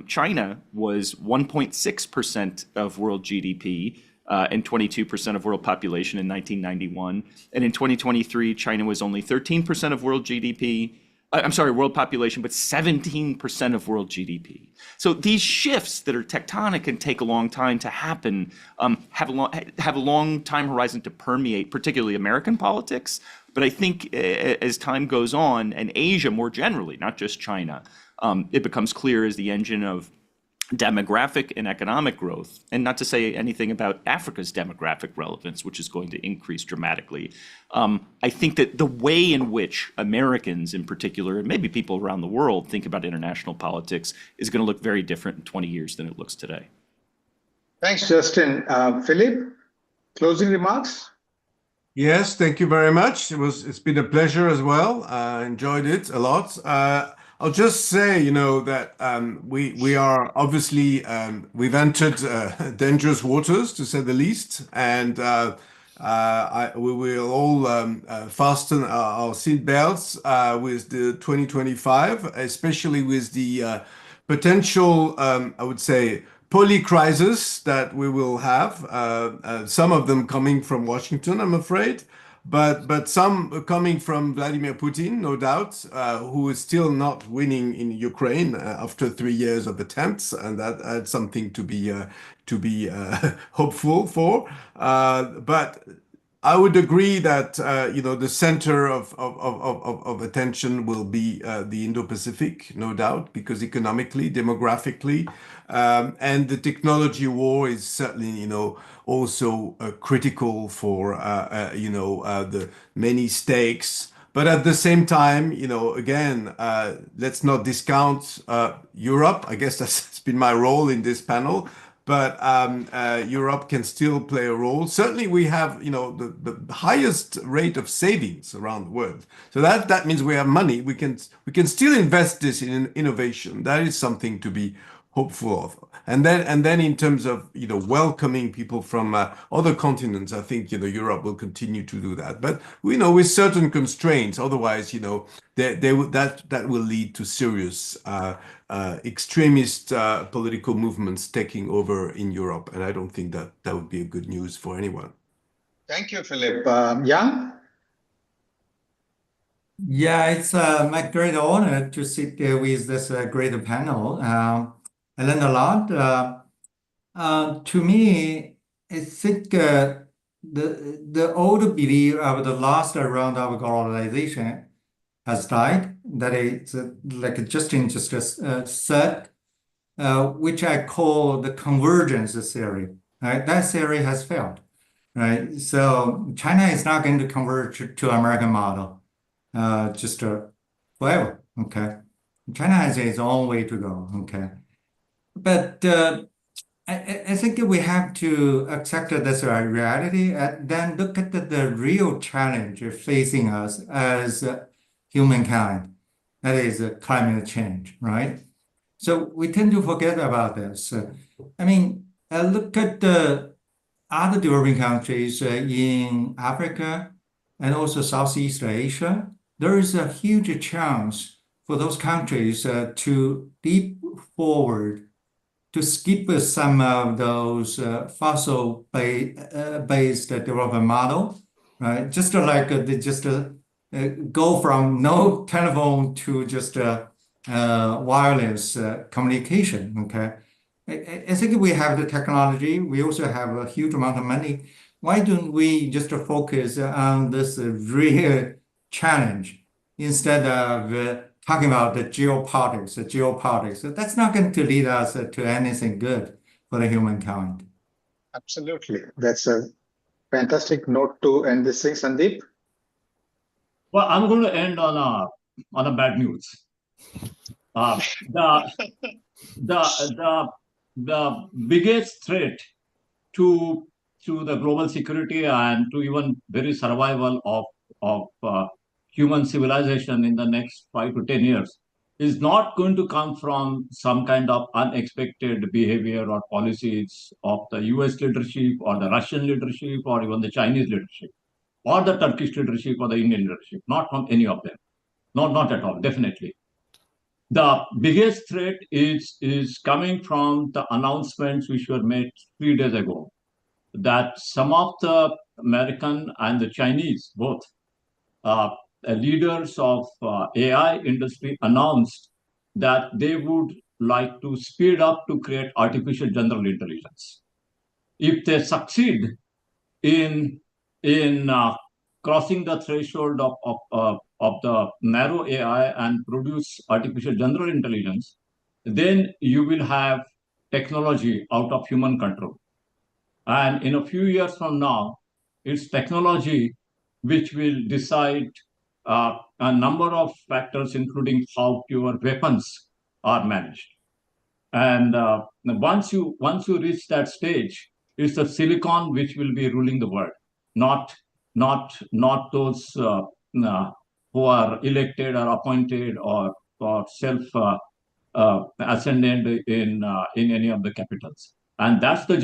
Speaker 3: China was 1.6% of world GDP and 22% of world population in 1991. And in 2023, China was only 13% of world GDP. World population, but 17% of world GDP. So these shifts that are tectonic and take a long time to happen have a long time horizon to permeate, particularly American politics. But I think as time goes on, and Asia more generally, not just China, it becomes clear as the engine of demographic and economic growth, and not to say anything about Africa's demographic relevance, which is going to increase dramatically. I think that the way in which Americans in particular, and maybe people around the world, think about international politics is going to look very different in 20 years than it looks today.
Speaker 4: Thanks, Justin. Philippe, closing remarks?
Speaker 5: Yes, thank you very much. It's been a pleasure as well. I enjoyed it a lot. I'll just say, that we are obviously we've entered dangerous waters, to say the least, and we will all fasten our seat belts with the 2025, especially with the potential, I would say, polycrisis that we will have, some of them coming from Washington, I'm afraid, but some coming from Vladimir Putin, no doubt, who is still not winning in Ukraine after 3 years of attempts, and that's something to be hopeful for. But I would agree that the center of attention will be the Indo-Pacific, no doubt, because economically, demographically, and the technology war is certainly also critical for the many stakes. But at the same time, again, let's not discount Europe. I guess that's been my role in this panel. But Europe can still play a role. Certainly, we have the highest rate of savings around the world. So that means we have money. We can still invest this in innovation. That is something to be hopeful of. And then in terms of welcoming people from other continents, I think Europe will continue to do that. But with certain constraints. Otherwise, that will lead to serious extremist political movements taking over in Europe, and I don't think that would be a good news for anyone.
Speaker 4: Thank you, Philippe. Yang?
Speaker 2: Yeah, it's my great honor to sit there with this great panel. I learned a lot. To me, I think the old belief of the last round of globalization has died. That is, like Justin just said, which I call the convergence theory. Right? That theory has failed. Right? So China is not going to converge to American model just forever. Okay, China has its own way to go. Okay, but I think we have to accept this reality and then look at the real challenge facing us as humankind. That is climate change, right? So we tend to forget about this. I mean, look at the other developing countries in Africa and also Southeast Asia. There is a huge chance for those countries to leap forward, to skip some of those fossil-based development model, right? Just like they just go from no telephone to just wireless communication. Okay, I think we have the technology. We also have a huge amount of money. Why don't we just focus on this real challenge instead of talking about the geopolitics? That's not going to lead us to anything good for the humankind.
Speaker 4: Absolutely. That's a fantastic note to end this thing, Sundeep.
Speaker 6: Well, I'm going to end on a bad news. The biggest threat to the global security and to even very survival of human civilization in the next 5 to 10 years is not going to come from some kind of unexpected behavior or policies of the US leadership or the Russian leadership or even the Chinese leadership or the Turkish leadership or the Indian leadership, not from any of them. Not at all, definitely. The biggest threat is coming from the announcements which were made 3 days ago that some of the American and the Chinese, both leaders of AI industry announced that they would like to speed up to create artificial general intelligence. If they succeed in crossing the threshold of the narrow AI and produce artificial general intelligence, then you will have technology out of human control. And in a few years from now, it's technology which will decide a number of factors, including how your weapons are managed. And once you reach that stage, it's the silicon which will be ruling the world, not those who are elected or appointed or self ascendant in any of the capitals. And that's the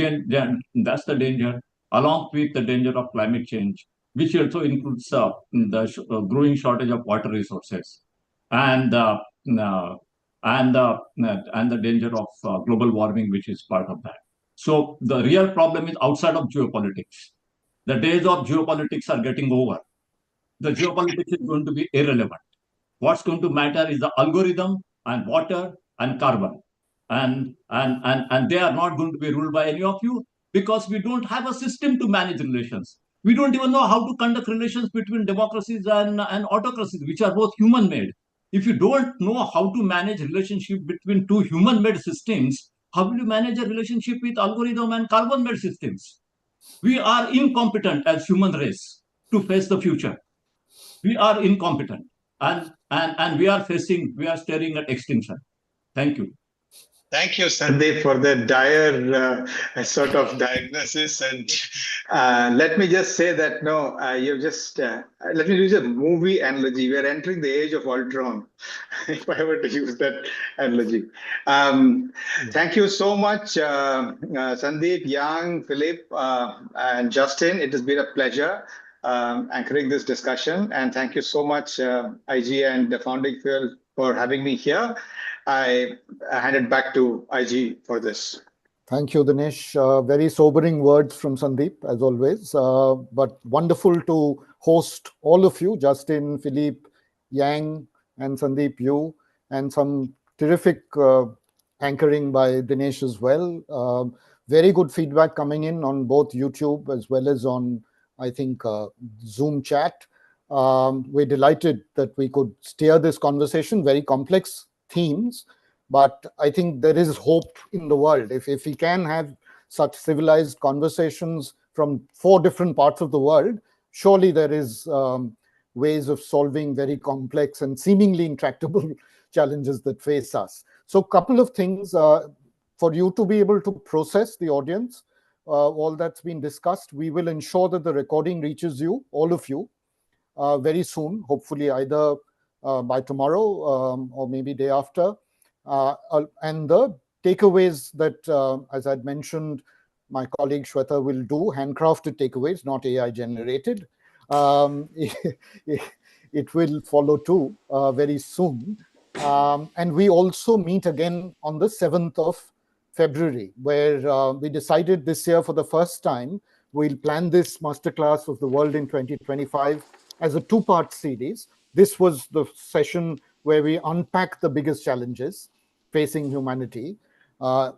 Speaker 6: danger, along with the danger of climate change, which also includes the growing shortage of water resources. And and the danger of global warming, which is part of that. So the real problem is outside of geopolitics. The days of geopolitics are getting over. The geopolitics is going to be irrelevant. What's going to matter is the algorithm and water and carbon. And they are not going to be ruled by any of you, because we don't have a system to manage relations. We don't even know how to conduct relations between democracies and autocracies, which are both human-made. If you don't know how to manage relationship between two human-made systems, how will you manage a relationship with algorithm and carbon-made systems? We are incompetent as human race to face the future. We are incompetent, and we are staring at extinction. Thank you.
Speaker 4: Thank you, Sundeep, for the dire sort of diagnosis. And let me just say that, no, you just, let me use a movie analogy. We are entering the age of Ultron, if I were to use that analogy. Thank you so much, Sundeep, Yang, Philippe, and Justin. It has been a pleasure anchoring this discussion. And thank you so much, IG and the Founding Fuel, for having me here. I hand it back to IG for this.
Speaker 1: Thank you, Dinesh. Very sobering words from Sundeep, as always, but wonderful to host all of you, Justin, Philippe, Yang, and Sundeep, you, and some terrific anchoring by Dinesh as well. Very good feedback coming in on both YouTube as well as on, I think, Zoom chat. We're delighted that we could steer this conversation, very complex themes, but I think there is hope in the world. If we can have such civilized conversations from 4 different parts of the world, surely there is ways of solving very complex and seemingly intractable challenges that face us. So a couple of things for you to be able to process, the audience, all that's been discussed. We will ensure that the recording reaches you, all of you, very soon, hopefully either by tomorrow or maybe day after. And the takeaways that, as I'd mentioned, my colleague Shweta will do, handcrafted takeaways, not AI generated. It will follow too very soon. And we also meet again on the 7th of February, where we decided this year for the first time, we'll plan this Masterclass of the World in 2025 as a 2-part series. This was the session where we unpack the biggest challenges facing humanity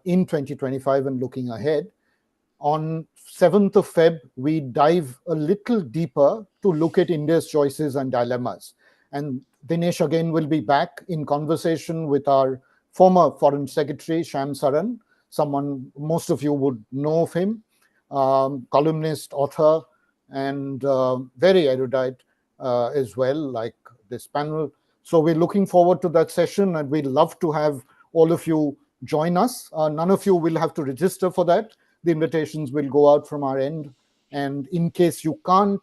Speaker 1: in 2025 and looking ahead. On 7th of Feb, we dive a little deeper to look at India's choices and dilemmas. And Dinesh again will be back in conversation with our former Foreign Secretary, Shyam Saran, someone most of you would know of him, columnist, author, and very erudite as well, like this panel. So we're looking forward to that session, and we'd love to have all of you join us. None of you will have to register for that. The invitations will go out from our end. And in case you can't,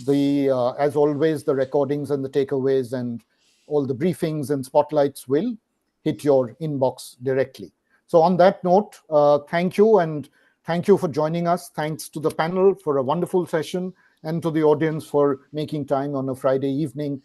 Speaker 1: as always, the recordings and the takeaways and all the briefings and spotlights will hit your inbox directly. So on that note, thank you, and thank you for joining us. Thanks to the panel for a wonderful session, and to the audience for making time on a Friday evening